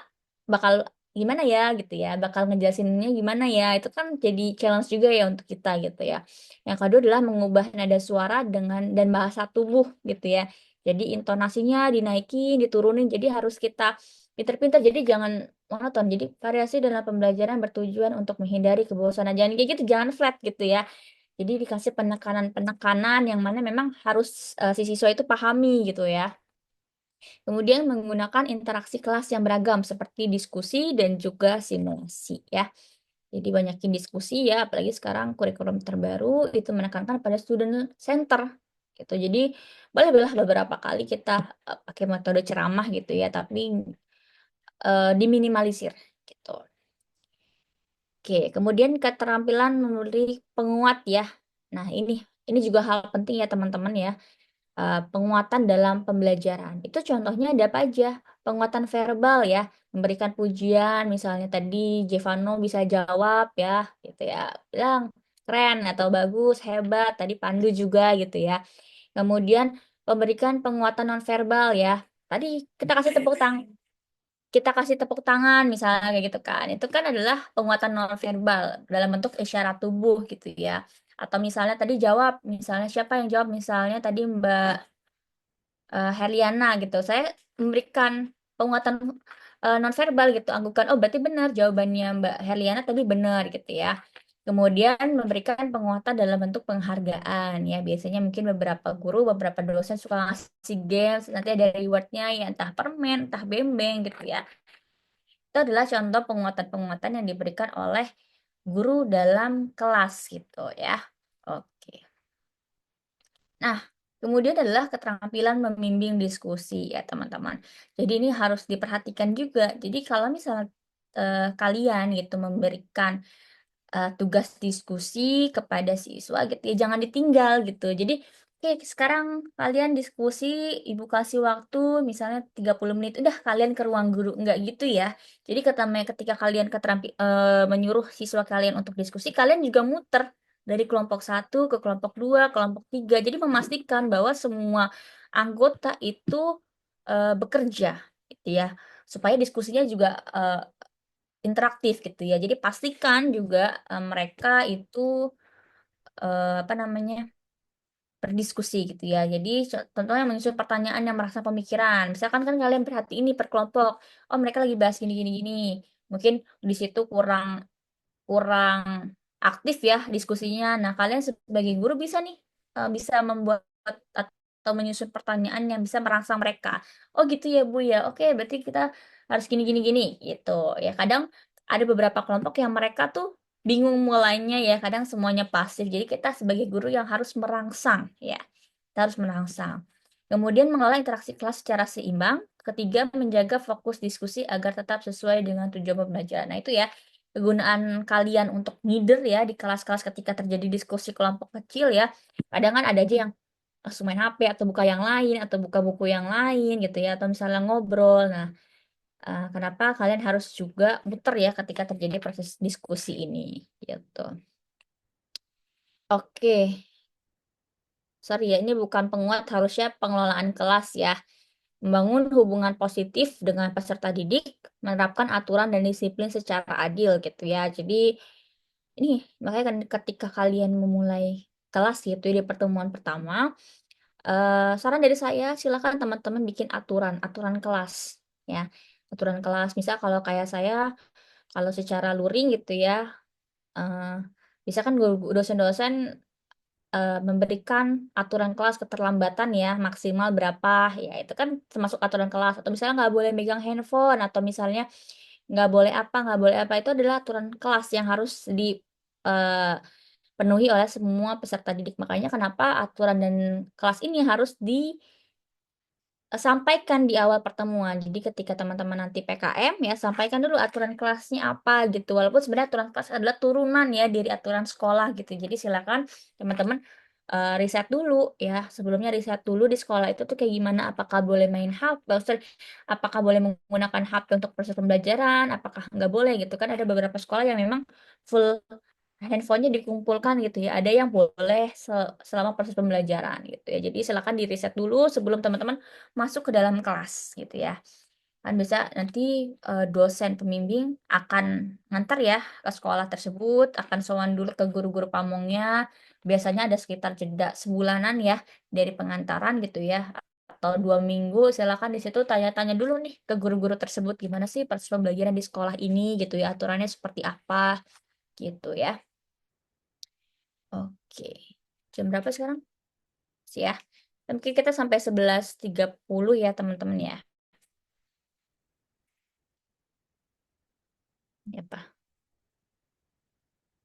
bakal gimana ya gitu ya, bakal ngejelasinnya gimana ya. Itu kan jadi challenge juga ya untuk kita gitu ya. Yang kedua adalah mengubah nada suara dengan dan bahasa tubuh gitu ya. Jadi intonasinya dinaikin, diturunin. Jadi harus kita pinter-pinter, jadi jangan monoton. Jadi variasi dalam pembelajaran bertujuan untuk menghindari kebosanan. Jangan kayak gitu, jangan flat gitu ya. Jadi dikasih penekanan-penekanan yang mana memang harus si siswa itu pahami gitu ya. Kemudian menggunakan interaksi kelas yang beragam seperti diskusi dan juga simulasi ya. Jadi banyakin diskusi ya, apalagi sekarang kurikulum terbaru itu menekankan pada student center gitu. Jadi boleh beberapa kali kita pakai metode ceramah gitu ya, tapi diminimalisir gitu. Oke, kemudian keterampilan menulis penguat ya. Nah, ini juga hal penting ya teman-teman ya. Penguatan dalam pembelajaran. Itu contohnya ada apa aja? Penguatan verbal ya, memberikan pujian, misalnya tadi Jevano bisa jawab ya, gitu ya, bilang keren atau bagus, hebat, tadi Pandu juga gitu ya. Kemudian memberikan penguatan nonverbal ya. Tadi kita kasih tepuk tangan, misalnya kayak gitu kan. Itu kan adalah penguatan nonverbal dalam bentuk isyarat tubuh gitu ya. Atau misalnya tadi jawab, misalnya siapa yang jawab, misalnya tadi Mbak Herliana gitu. Saya memberikan penguatan nonverbal gitu, anggukan, oh berarti benar jawabannya Mbak Herliana tadi benar gitu ya. Kemudian memberikan penguatan dalam bentuk penghargaan ya. Biasanya mungkin beberapa guru, beberapa dosen suka ngasih games, nanti ada rewardnya ya, entah permen, entah bembeng gitu ya. Itu adalah contoh penguatan-penguatan yang diberikan oleh guru dalam kelas gitu ya. Oke. Nah, kemudian adalah keterampilan membimbing diskusi ya teman-teman. Jadi ini harus diperhatikan juga. Jadi kalau misalnya kalian gitu memberikan tugas diskusi kepada siswa gitu ya, jangan ditinggal gitu. Jadi oke, sekarang kalian diskusi, ibu kasih waktu misalnya 30 menit, udah kalian ke ruang guru, enggak gitu ya. Jadi ketika kalian menyuruh siswa kalian untuk diskusi, kalian juga muter dari kelompok 1 ke kelompok 2, kelompok 3. Jadi memastikan bahwa semua anggota itu bekerja gitu ya, supaya diskusinya juga interaktif gitu ya. Jadi pastikan juga mereka itu apa namanya, berdiskusi gitu ya. Jadi contohnya menyusun pertanyaan yang merasa pemikiran. Misalkan kan kalian perhatiin ini per kelompok, oh mereka lagi bahas gini gini gini. Mungkin di situ kurang kurang aktif ya diskusinya. Nah, kalian sebagai guru bisa nih bisa membuat atau menyusun pertanyaan yang bisa merangsang mereka. Oh gitu ya Bu ya. Oke, berarti kita harus gini gini gini gitu. Ya kadang ada beberapa kelompok yang mereka tuh bingung mulainya ya. Kadang semuanya pasif. Jadi kita sebagai guru yang harus merangsang ya. Kita harus merangsang. Kemudian mengelola interaksi kelas secara seimbang. Ketiga, menjaga fokus diskusi agar tetap sesuai dengan tujuan pembelajaran. Nah, itu ya kegunaan kalian untuk leader ya di kelas-kelas ketika terjadi diskusi kelompok kecil ya. Kadang kan ada aja yang langsung main HP atau buka yang lain atau buka buku yang lain gitu ya atau misalnya ngobrol. Nah, kenapa kalian harus juga muter ya ketika terjadi proses diskusi ini gitu. Oke, sorry ya ini bukan penguat, harusnya pengelolaan kelas ya. Membangun hubungan positif dengan peserta didik, menerapkan aturan dan disiplin secara adil gitu ya. Jadi ini makanya kan ketika kalian memulai kelas gitu ya, di pertemuan pertama, saran dari saya silakan teman-teman bikin aturan kelas ya. Aturan kelas misal kalau kayak saya kalau secara luring gitu ya, eh, bisa kan dosen-dosen memberikan aturan kelas keterlambatan ya maksimal berapa ya, itu kan termasuk aturan kelas. Atau misalnya nggak boleh megang handphone, atau misalnya nggak boleh apa, itu adalah aturan kelas yang harus dipenuhi oleh semua peserta didik. Makanya kenapa aturan dan kelas ini harus sampaikan di awal pertemuan. Jadi ketika teman-teman nanti PKM ya, sampaikan dulu aturan kelasnya apa gitu. Walaupun sebenarnya aturan kelas adalah turunan ya dari aturan sekolah gitu. Jadi silakan teman-teman riset dulu ya. Sebelumnya riset dulu di sekolah itu tuh kayak gimana. Apakah boleh main HP? Apakah boleh menggunakan HP untuk proses pembelajaran? Apakah nggak boleh gitu kan? Ada beberapa sekolah yang memang full handphonenya dikumpulkan gitu ya. Ada yang boleh selama proses pembelajaran gitu ya. Jadi silakan di riset dulu sebelum teman-teman masuk ke dalam kelas gitu ya. Kan bisa nanti dosen pembimbing akan ngantar ya ke sekolah tersebut, akan sowan dulu ke guru-guru pamongnya. Biasanya ada sekitar jeda sebulanan ya dari pengantaran gitu ya. atau 2 minggu, silakan di situ tanya-tanya dulu nih ke guru-guru tersebut gimana sih proses pembelajaran di sekolah ini gitu ya, aturannya seperti apa gitu ya. Oke, jam berapa sekarang? Sih ya. Mungkin kita sampai 11.30 ya teman-teman ya. Ya, Pak.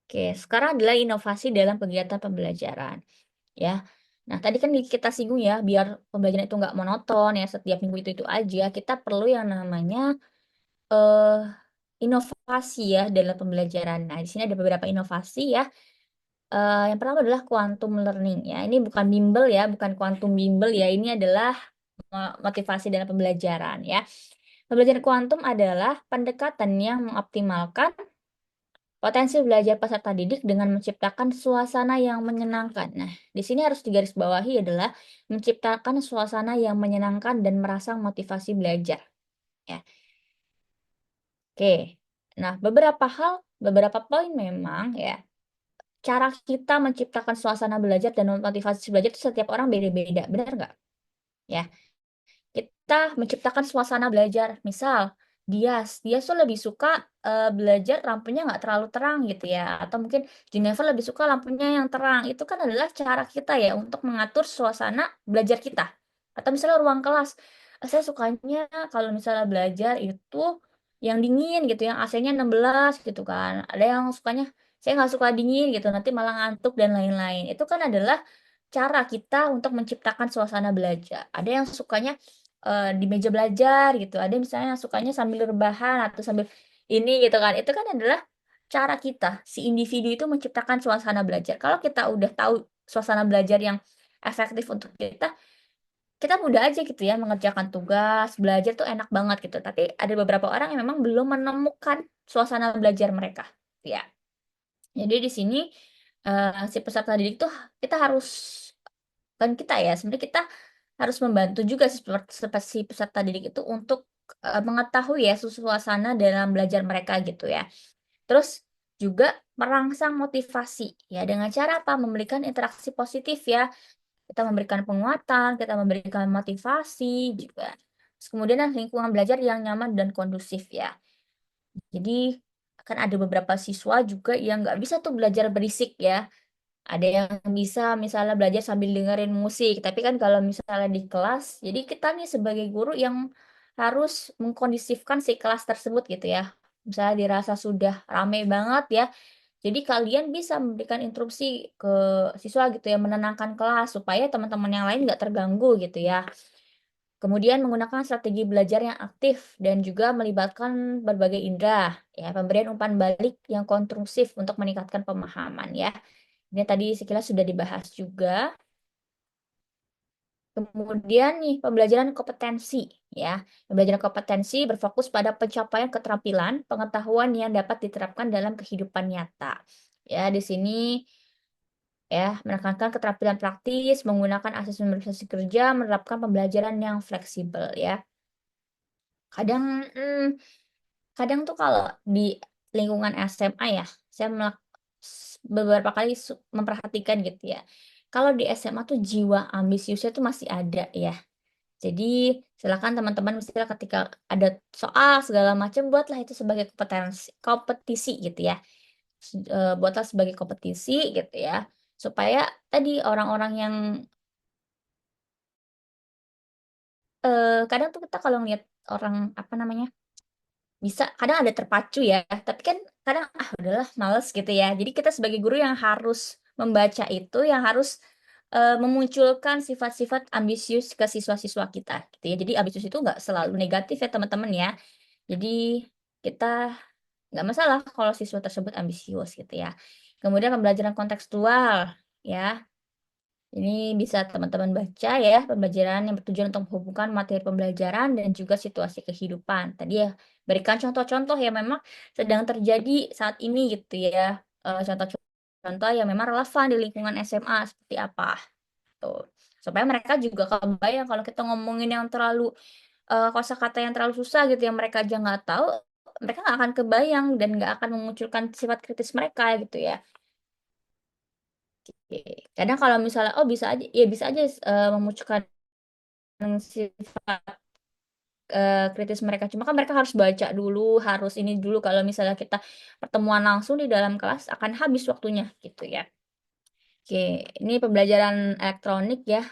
Oke, sekarang adalah inovasi dalam kegiatan pembelajaran. Ya. Nah, tadi kan kita singgung ya, biar pembelajaran itu nggak monoton ya, setiap minggu itu aja, kita perlu yang namanya eh inovasi ya dalam pembelajaran. Nah, di sini ada beberapa inovasi ya. Yang pertama adalah quantum learning ya. Ini bukan bimbel ya, bukan quantum bimbel ya. Ini adalah motivasi dalam pembelajaran ya. Pembelajaran kuantum adalah pendekatan yang mengoptimalkan potensi belajar peserta didik dengan menciptakan suasana yang menyenangkan. Nah, di sini harus digarisbawahi adalah menciptakan suasana yang menyenangkan dan merangsang motivasi belajar. Ya. Oke. Nah, beberapa poin memang ya. Cara kita menciptakan suasana belajar dan motivasi belajar itu setiap orang beda-beda, benar nggak? Ya. Kita menciptakan suasana belajar. Misal, Dias tuh lebih suka belajar lampunya nggak terlalu terang gitu ya. Atau mungkin Jennifer lebih suka lampunya yang terang. Itu kan adalah cara kita ya untuk mengatur suasana belajar kita. Atau misalnya ruang kelas. Saya sukanya kalau misalnya belajar itu yang dingin gitu, yang AC-nya 16 gitu kan. Ada yang sukanya, saya nggak suka dingin gitu, nanti malah ngantuk dan lain-lain. Itu kan adalah cara kita untuk menciptakan suasana belajar. Ada yang sukanya di meja belajar gitu. Ada misalnya yang sukanya sambil rebahan atau sambil ini gitu kan. Itu kan adalah cara kita, si individu itu menciptakan suasana belajar. Kalau kita udah tahu suasana belajar yang efektif untuk kita mudah aja gitu ya mengerjakan tugas, belajar tuh enak banget gitu. Tapi ada beberapa orang yang memang belum menemukan suasana belajar mereka. Ya. Jadi di sini si peserta didik tuh kita harus kan kita ya sebenarnya kita harus membantu juga si peserta didik itu untuk mengetahui ya suasana dalam belajar mereka gitu ya. Terus juga merangsang motivasi ya dengan cara apa? Memberikan interaksi positif ya. Kita memberikan penguatan, kita memberikan motivasi juga. Terus kemudian lingkungan belajar yang nyaman dan kondusif ya. Jadi akan ada beberapa siswa juga yang nggak bisa tuh belajar berisik ya. Ada yang bisa misalnya belajar sambil dengerin musik, tapi kan kalau misalnya di kelas, jadi kita nih sebagai guru yang harus mengkondisifkan si kelas tersebut gitu ya. Misalnya dirasa sudah ramai banget ya, jadi kalian bisa memberikan interupsi ke siswa gitu ya, menenangkan kelas supaya teman-teman yang lain nggak terganggu gitu ya. Kemudian menggunakan strategi belajar yang aktif dan juga melibatkan berbagai indera, ya, pemberian umpan balik yang konstruktif untuk meningkatkan pemahaman ya. Ini tadi sekilas sudah dibahas juga. Kemudian nih pembelajaran kompetensi ya. Pembelajaran kompetensi berfokus pada pencapaian keterampilan, pengetahuan yang dapat diterapkan dalam kehidupan nyata. Ya, di sini ya menekankan keterampilan praktis, menggunakan asesmen berbasis kerja, menerapkan pembelajaran yang fleksibel ya. Kadang kadang tuh kalau di lingkungan SMA ya, saya beberapa kali memperhatikan gitu ya. Kalau di SMA tuh jiwa ambisiusnya tuh masih ada ya. Jadi silakan teman-teman misalnya ketika ada soal segala macam buatlah itu sebagai kompetisi gitu ya. Buatlah sebagai kompetisi gitu ya. Supaya tadi orang-orang yang kadang tuh kita kalau ngeliat orang apa namanya bisa kadang ada terpacu ya, tapi kan kadang udahlah males gitu ya. Jadi kita sebagai guru yang harus membaca itu, yang harus memunculkan sifat-sifat ambisius ke siswa-siswa kita gitu ya. Jadi ambisius itu nggak selalu negatif ya teman-teman ya. Jadi kita nggak masalah kalau siswa tersebut ambisius gitu ya. Kemudian pembelajaran kontekstual ya. Ini bisa teman-teman baca ya, pembelajaran yang bertujuan untuk menghubungkan materi pembelajaran dan juga situasi kehidupan. Tadi ya, berikan contoh-contoh yang memang sedang terjadi saat ini gitu ya. Contoh-contoh yang memang relevan di lingkungan SMA seperti apa. Tuh. Supaya mereka juga kebayang kalau kita ngomongin yang terlalu kosakata yang terlalu susah gitu yang mereka aja nggak tahu, mereka nggak akan kebayang dan nggak akan memunculkan sifat kritis mereka gitu ya. Oke. Kadang kalau misalnya bisa aja memunculkan sifat kritis mereka. Cuma kan mereka harus baca dulu, harus ini dulu. Kalau misalnya kita pertemuan langsung di dalam kelas akan habis waktunya gitu ya. Oke, ini pembelajaran elektronik ya.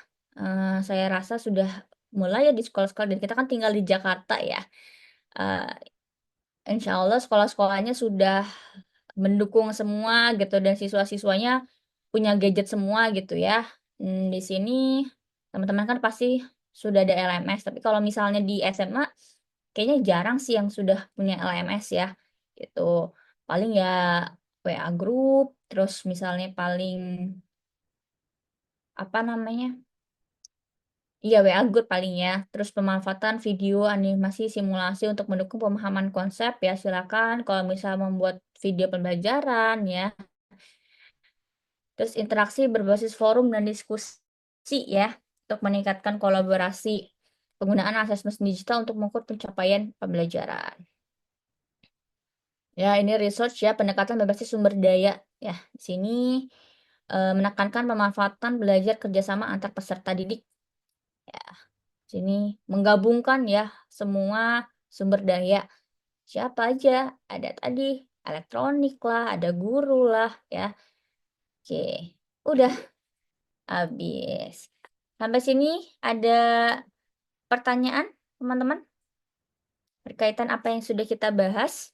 Saya rasa sudah mulai ya di sekolah-sekolah dan kita kan tinggal di Jakarta ya. Eh, Insya Allah sekolah-sekolahnya sudah mendukung semua gitu dan siswa-siswanya punya gadget semua gitu ya. Di sini teman-teman kan pasti sudah ada LMS, tapi kalau misalnya di SMA kayaknya jarang sih yang sudah punya LMS ya. Gitu. Paling ya WA group, terus misalnya paling apa namanya? Iya, WA Group paling ya. Terus pemanfaatan video, animasi, simulasi untuk mendukung pemahaman konsep ya silakan. Kalau misalnya membuat video pembelajaran ya. Terus interaksi berbasis forum dan diskusi ya untuk meningkatkan kolaborasi. Penggunaan asesmen digital untuk mengukur pencapaian pembelajaran. Ya, ini research ya, pendekatan berbasis sumber daya ya. Di sini menekankan pemanfaatan belajar kerjasama antar peserta didik. Ya, sini menggabungkan ya semua sumber daya. Siapa aja? Ada tadi elektronik lah, ada guru lah ya. Oke, udah habis. Sampai sini ada pertanyaan teman-teman berkaitan apa yang sudah kita bahas?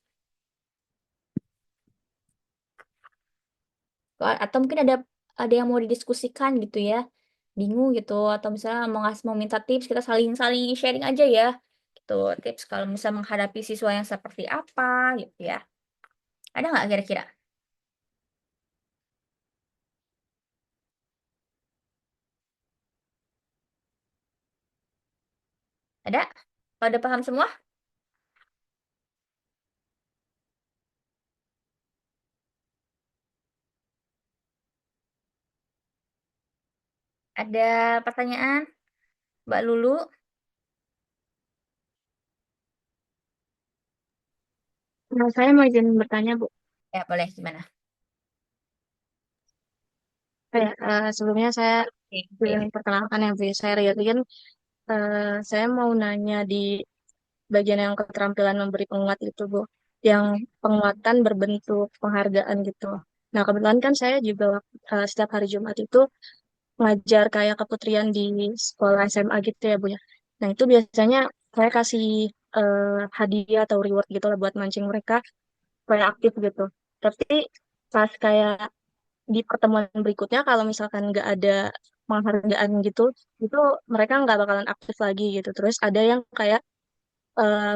Atau mungkin ada yang mau didiskusikan gitu ya, bingung gitu, atau misalnya mau minta tips, kita saling-saling sharing aja ya, gitu tips kalau misalnya menghadapi siswa yang seperti apa gitu ya, ada nggak kira-kira? Ada? Kalau udah paham semua? Ada pertanyaan, Mbak Lulu? Nah, saya mau izin bertanya, Bu. Ya boleh, gimana? Sebelumnya saya Oke, ingin oke. perkenalkan ya, Bu. Saya Ria Rian. Saya mau nanya di bagian yang keterampilan memberi penguat itu, Bu. Yang penguatan berbentuk penghargaan gitu. Nah, kebetulan kan saya juga setiap hari Jumat itu ngajar kayak keputrian di sekolah SMA gitu ya, Bu ya. Nah, itu biasanya saya kasih hadiah atau reward gitu lah buat mancing mereka supaya aktif gitu. Tapi pas kayak di pertemuan berikutnya kalau misalkan nggak ada penghargaan gitu, itu mereka nggak bakalan aktif lagi gitu. Terus ada yang kayak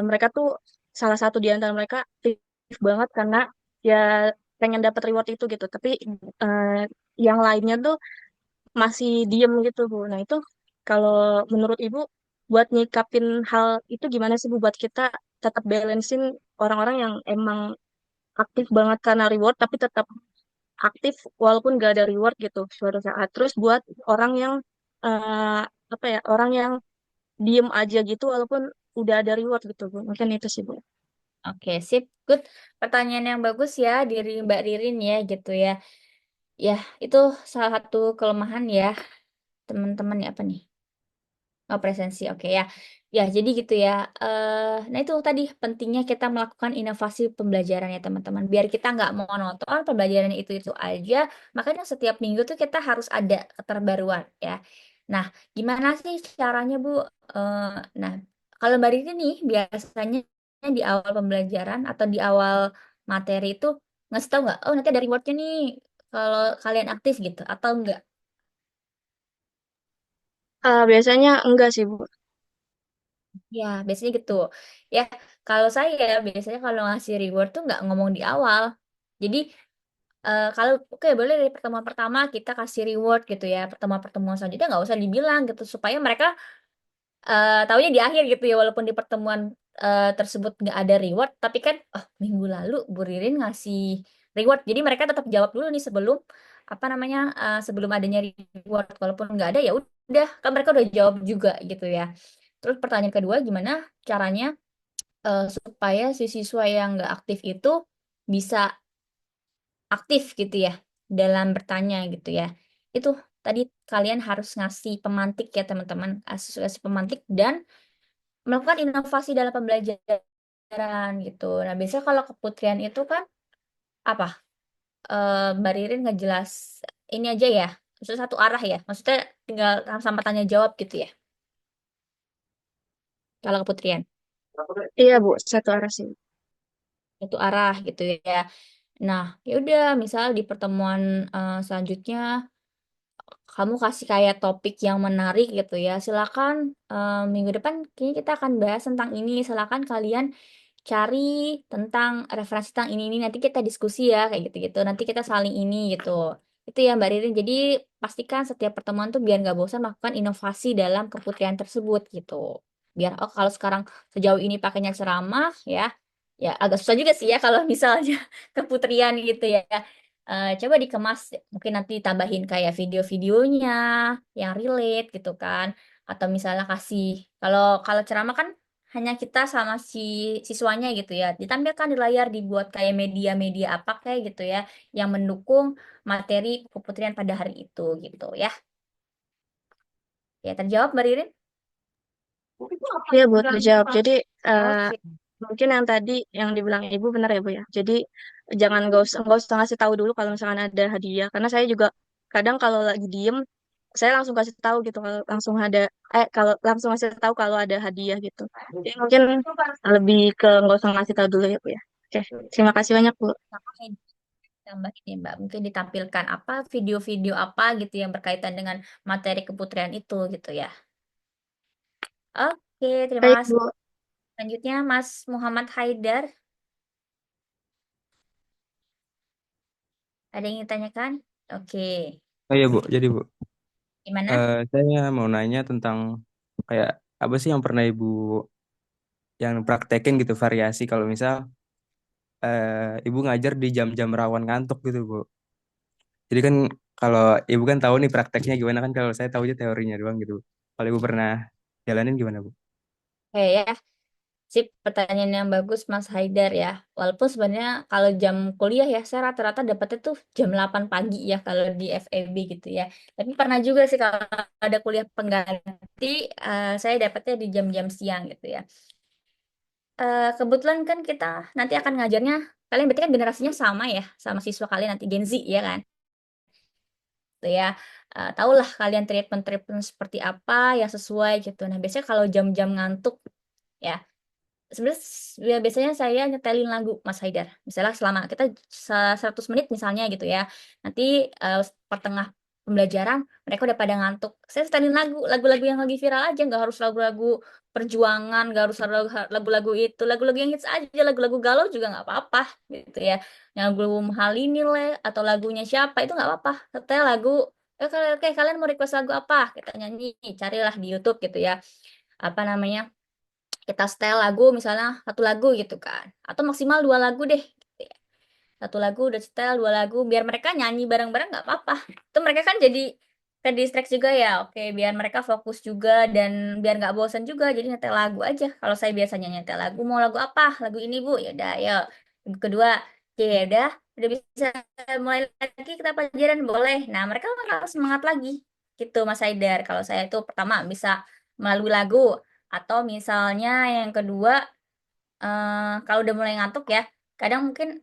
mereka tuh salah satu di antara mereka aktif banget karena ya pengen dapat reward itu gitu. Tapi eh, yang lainnya tuh masih diem gitu, Bu. Nah, itu kalau menurut Ibu buat nyikapin hal itu gimana sih, Bu, buat kita tetap balancein orang-orang yang emang aktif banget karena reward tapi tetap aktif walaupun gak ada reward gitu suatu saat. Terus buat orang yang eh, apa ya, orang yang diem aja gitu walaupun udah ada reward gitu, Bu. Mungkin itu sih, Bu. Oke, sip, good. Pertanyaan yang bagus ya dari Mbak Ririn ya gitu ya. Ya, itu salah satu kelemahan ya teman-teman ya apa nih? Oh, presensi, oke ya. Ya, jadi gitu ya. Nah, itu tadi pentingnya kita melakukan inovasi pembelajaran ya, teman-teman. Biar kita nggak monoton pembelajaran itu aja. Makanya setiap minggu tuh kita harus ada keterbaruan ya. Nah, gimana sih caranya, Bu? Eh, nah, kalau Mbak Riri nih, biasanya di awal pembelajaran atau di awal materi itu ngasih tahu nggak? Oh, nanti ada rewardnya nih kalau kalian aktif gitu, atau enggak? Biasanya enggak sih, Bu. Ya, biasanya gitu. Ya, kalau saya biasanya kalau ngasih reward tuh nggak ngomong di awal. Jadi, kalau oke boleh dari pertemuan pertama kita kasih reward gitu ya. Pertemuan-pertemuan selanjutnya nggak usah dibilang gitu supaya mereka taunya di akhir gitu ya. Walaupun di pertemuan tersebut nggak ada reward, tapi kan oh minggu lalu Bu Ririn ngasih reward. Jadi mereka tetap jawab dulu nih sebelum apa namanya sebelum adanya reward. Walaupun nggak ada ya udah kan mereka udah jawab juga gitu ya. Terus pertanyaan kedua, gimana caranya supaya si siswa yang nggak aktif itu bisa aktif gitu ya dalam bertanya gitu ya. Itu tadi kalian harus ngasih pemantik ya teman-teman, ngasih pemantik dan melakukan inovasi dalam pembelajaran gitu. Nah, biasanya kalau keputrian itu kan apa? Mbak Ririn ngejelas ini aja ya, maksudnya satu arah ya, maksudnya tinggal sama tanya jawab gitu ya, kalau keputrian Iya, Bu, satu arah sih. satu arah gitu ya. Nah, ya udah, misal di pertemuan selanjutnya kamu kasih kayak topik yang menarik gitu ya. Silakan minggu depan kayaknya kita akan bahas tentang ini. Silakan kalian cari tentang referensi tentang ini nanti kita diskusi ya kayak gitu-gitu. Nanti kita saling ini gitu. Itu ya Mbak Ririn. Jadi pastikan setiap pertemuan tuh biar nggak bosan melakukan inovasi dalam keputrian tersebut gitu. Biar oh kalau sekarang sejauh ini pakainya ceramah ya agak susah juga sih ya kalau misalnya keputrian gitu ya. Coba dikemas, mungkin nanti tambahin kayak video-videonya yang relate gitu kan, atau misalnya kasih kalau kalau ceramah kan hanya kita sama si siswanya gitu ya, ditampilkan di layar, dibuat kayak media-media apa kayak gitu ya, yang mendukung materi keputrian pada hari itu gitu ya. Ya terjawab Mbak Ririn? Iya, Bu, terjawab. Jadi, Oke. mungkin yang tadi yang dibilang Ibu benar ya, Bu ya. Jadi, jangan nggak usah ngasih tahu dulu kalau misalkan ada hadiah. Karena saya juga kadang kalau lagi diem, saya langsung kasih tahu gitu kalau langsung ada kalau langsung kasih tahu kalau ada hadiah gitu. Jadi mungkin lebih ke nggak usah ngasih tahu dulu ya, Bu ya. Oke, terima kasih banyak, Bu. Tambahin tambah ini Mbak, mungkin ditampilkan apa video-video apa gitu yang berkaitan dengan materi keputrian itu gitu ya. Oke, terima Baik, kasih. Bu. Selanjutnya Mas Muhammad Haidar, ada yang ingin ditanyakan? Oke, Oh iya Bu, jadi Bu, gimana? saya mau nanya tentang kayak apa sih yang pernah Ibu yang praktekin gitu variasi kalau misal Ibu ngajar di jam-jam rawan ngantuk gitu Bu. Jadi kan kalau Ibu kan tahu nih prakteknya gimana kan kalau saya tahu aja teorinya doang gitu. Kalau Ibu pernah jalanin gimana Bu? Oke ya, sip, pertanyaan yang bagus Mas Haidar ya. Walaupun sebenarnya kalau jam kuliah ya, saya rata-rata dapetnya tuh jam 8 pagi ya kalau di FEB gitu ya. Tapi pernah juga sih kalau ada kuliah pengganti, saya dapetnya di jam-jam siang gitu ya. Kebetulan kan kita nanti akan ngajarnya, kalian berarti kan generasinya sama ya, sama siswa kalian nanti Gen Z ya kan? Gitu ya. Tahulah kalian treatment-treatment seperti apa yang sesuai gitu. Nah, biasanya kalau jam-jam ngantuk ya, sebenarnya biasanya saya nyetelin lagu Mas Haidar. Misalnya selama kita 100 menit misalnya gitu ya. Nanti pertengah pembelajaran mereka udah pada ngantuk. Saya setelin lagu-lagu yang lagi viral aja, nggak harus lagu-lagu perjuangan, nggak harus lagu-lagu itu, lagu-lagu yang hits aja, lagu-lagu galau juga nggak apa-apa gitu ya. Yang belum hal ini le atau lagunya siapa itu nggak apa-apa. Setel lagu, kalian mau request lagu apa? Kita nyanyi, carilah di YouTube gitu ya. Apa namanya? Kita setel lagu misalnya satu lagu gitu kan, atau maksimal dua lagu deh gitu ya. Satu lagu udah setel, dua lagu biar mereka nyanyi bareng-bareng nggak apa-apa, itu mereka kan jadi ke distract juga ya. Oke, biar mereka fokus juga dan biar nggak bosan juga, jadi nyetel lagu aja. Kalau saya biasanya nyetel lagu, mau lagu apa, lagu ini Bu, ya udah ayo. Lagu kedua, oke ya udah bisa mulai lagi kita pelajaran boleh. Nah mereka bakal semangat lagi gitu Mas Haidar. Kalau saya itu pertama bisa melalui lagu, atau misalnya yang kedua, kalau udah mulai ngantuk ya, kadang mungkin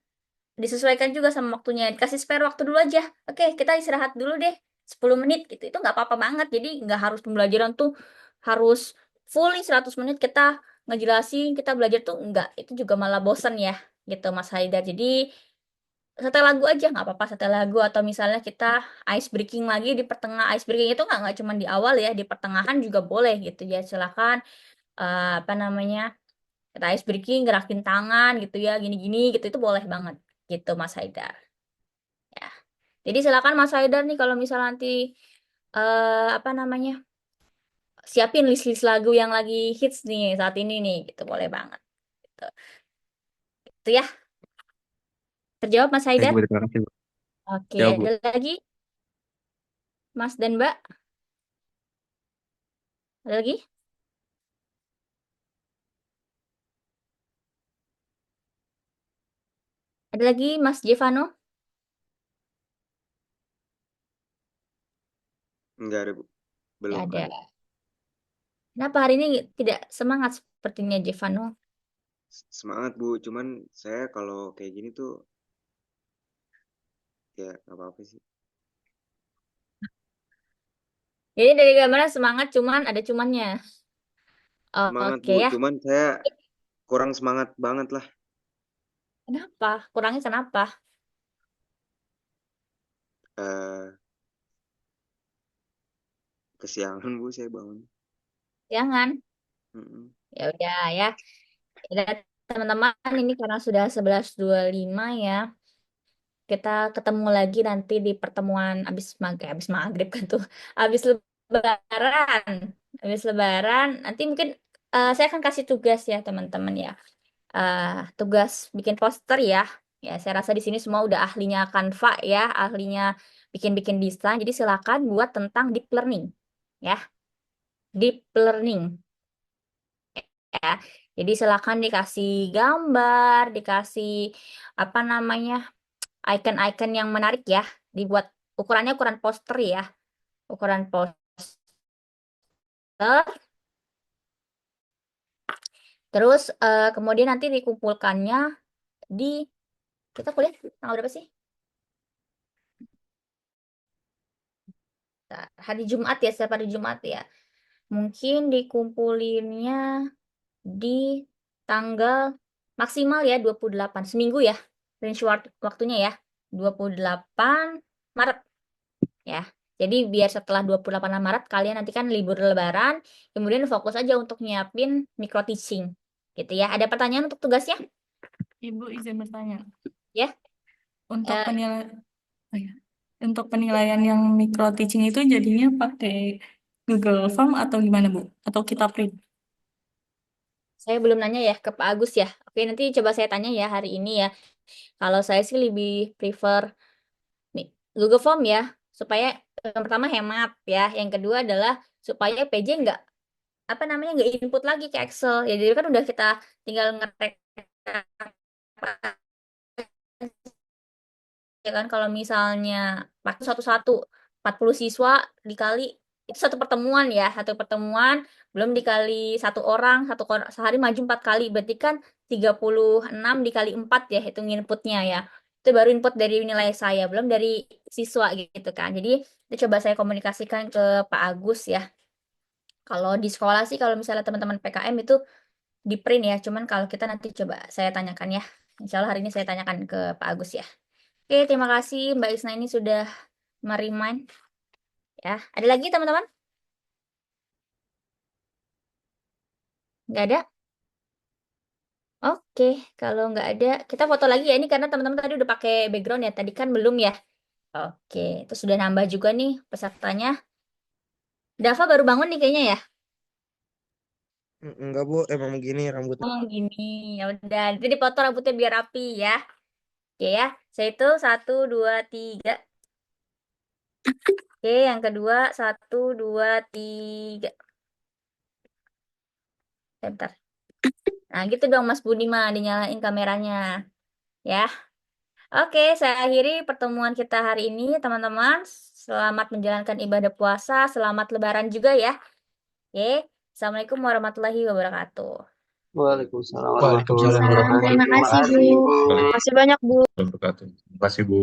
disesuaikan juga sama waktunya. Dikasih spare waktu dulu aja. Oke, kita istirahat dulu deh. 10 menit gitu. Itu nggak apa-apa banget. Jadi nggak harus pembelajaran tuh harus fully 100 menit kita ngejelasin, kita belajar tuh enggak. Itu juga malah bosen ya gitu Mas Haidar. Jadi setel lagu aja nggak apa-apa, setel lagu, atau misalnya kita ice breaking lagi di pertengah. Ice breaking itu nggak cuma di awal ya, di pertengahan juga boleh gitu ya. Silakan apa namanya, kita ice breaking, gerakin tangan gitu ya, gini-gini gitu, itu boleh banget gitu Mas Haidar ya. Jadi silakan Mas Haidar nih kalau misal nanti apa namanya, siapin list-list lagu yang lagi hits nih saat ini nih gitu, boleh banget gitu. Itu ya, terjawab Mas Baik Haidar? Bu, terima kasih Bu. Oke, Jawab Bu. ada lagi Mas dan Mbak? Ada lagi? Ada lagi Mas Jevano? Enggak ada, Bu. Nggak Belum ada. ada. Kenapa hari ini tidak semangat sepertinya Jevano? Semangat, Bu. Cuman saya kalau kayak gini tuh ya nggak apa-apa sih. Jadi dari gambarnya semangat, cuman ada cumannya. Semangat, Oke Bu. ya. Cuman saya kurang semangat banget lah. Kenapa? Kurangnya kenapa? Eh, Kesiangan, Bu, saya bangun. Jangan. Mm-mm. Ya udah ya. Ya, teman-teman, ini karena sudah 11.25 ya. Kita ketemu lagi nanti di pertemuan abis maghrib kan tuh. Abis lebaran. Abis lebaran, nanti mungkin saya akan kasih tugas ya teman-teman ya. eh Tugas bikin poster ya. Ya, saya rasa di sini semua udah ahlinya Canva ya, ahlinya bikin-bikin desain. Jadi silakan buat tentang deep learning ya, deep learning ya. Jadi silakan dikasih gambar, dikasih apa namanya icon-icon yang menarik ya. Dibuat ukurannya ukuran poster ya, ukuran poster. Terus kemudian nanti dikumpulkannya di kita kuliah tanggal berapa sih? Hari Jumat ya, setiap hari Jumat ya. Mungkin dikumpulinnya di tanggal maksimal ya 28 seminggu ya. Range waktunya ya 28 Maret ya. Jadi biar setelah 28 Maret kalian nanti kan libur lebaran, kemudian fokus aja untuk nyiapin micro teaching. Gitu ya. Ada pertanyaan untuk tugasnya? Ibu izin bertanya. Ya. Untuk Eh, penilaian, untuk penilaian yang micro teaching itu jadinya pakai Google Form atau gimana Bu? Atau kita print? saya belum nanya ya ke Pak Agus ya. Oke, nanti coba saya tanya ya hari ini ya. Kalau saya sih lebih prefer Google Form ya, supaya yang pertama hemat ya, yang kedua adalah supaya PJ nggak apa namanya nggak input lagi ke Excel. Ya jadi kan udah kita tinggal ngetek ya kan kalau misalnya pakai satu-satu 40 siswa dikali itu satu pertemuan ya, satu pertemuan belum dikali satu orang, sehari maju 4 kali berarti kan 36 dikali 4 ya hitung inputnya ya. Itu baru input dari nilai saya, belum dari siswa gitu kan. Jadi itu coba saya komunikasikan ke Pak Agus ya. Kalau di sekolah sih kalau misalnya teman-teman PKM itu di print ya, cuman kalau kita nanti coba saya tanyakan ya. Insya Allah hari ini saya tanyakan ke Pak Agus ya. Oke, terima kasih Mbak Isna ini sudah merimain ya. Ada lagi teman-teman? Nggak ada? Oke, kalau nggak ada, kita foto lagi ya. Ini karena teman-teman tadi udah pakai background ya. Tadi kan belum ya. Oke, itu sudah nambah juga nih pesertanya. Dava baru bangun nih kayaknya ya. Enggak Bu, emang begini rambutnya. Oh gini, ya udah. Jadi dipotong rambutnya biar rapi ya. Oke ya, saya itu 1, 2, 3. Oke, yang kedua 1, 2, 3. Bentar. Nah, gitu dong Mas Budiman, dinyalain kameranya. Ya. Oke, saya akhiri pertemuan kita hari ini, teman-teman. Selamat menjalankan ibadah puasa, selamat lebaran juga ya. Oke. Assalamualaikum warahmatullahi wabarakatuh. Waalaikumsalam warahmatullahi Waalaikumsalam Salam, wabarakatuh. terima Terima kasih kasih Bu. Bu. Terima kasih banyak Bu. Wabarakatuh. Terima kasih Bu.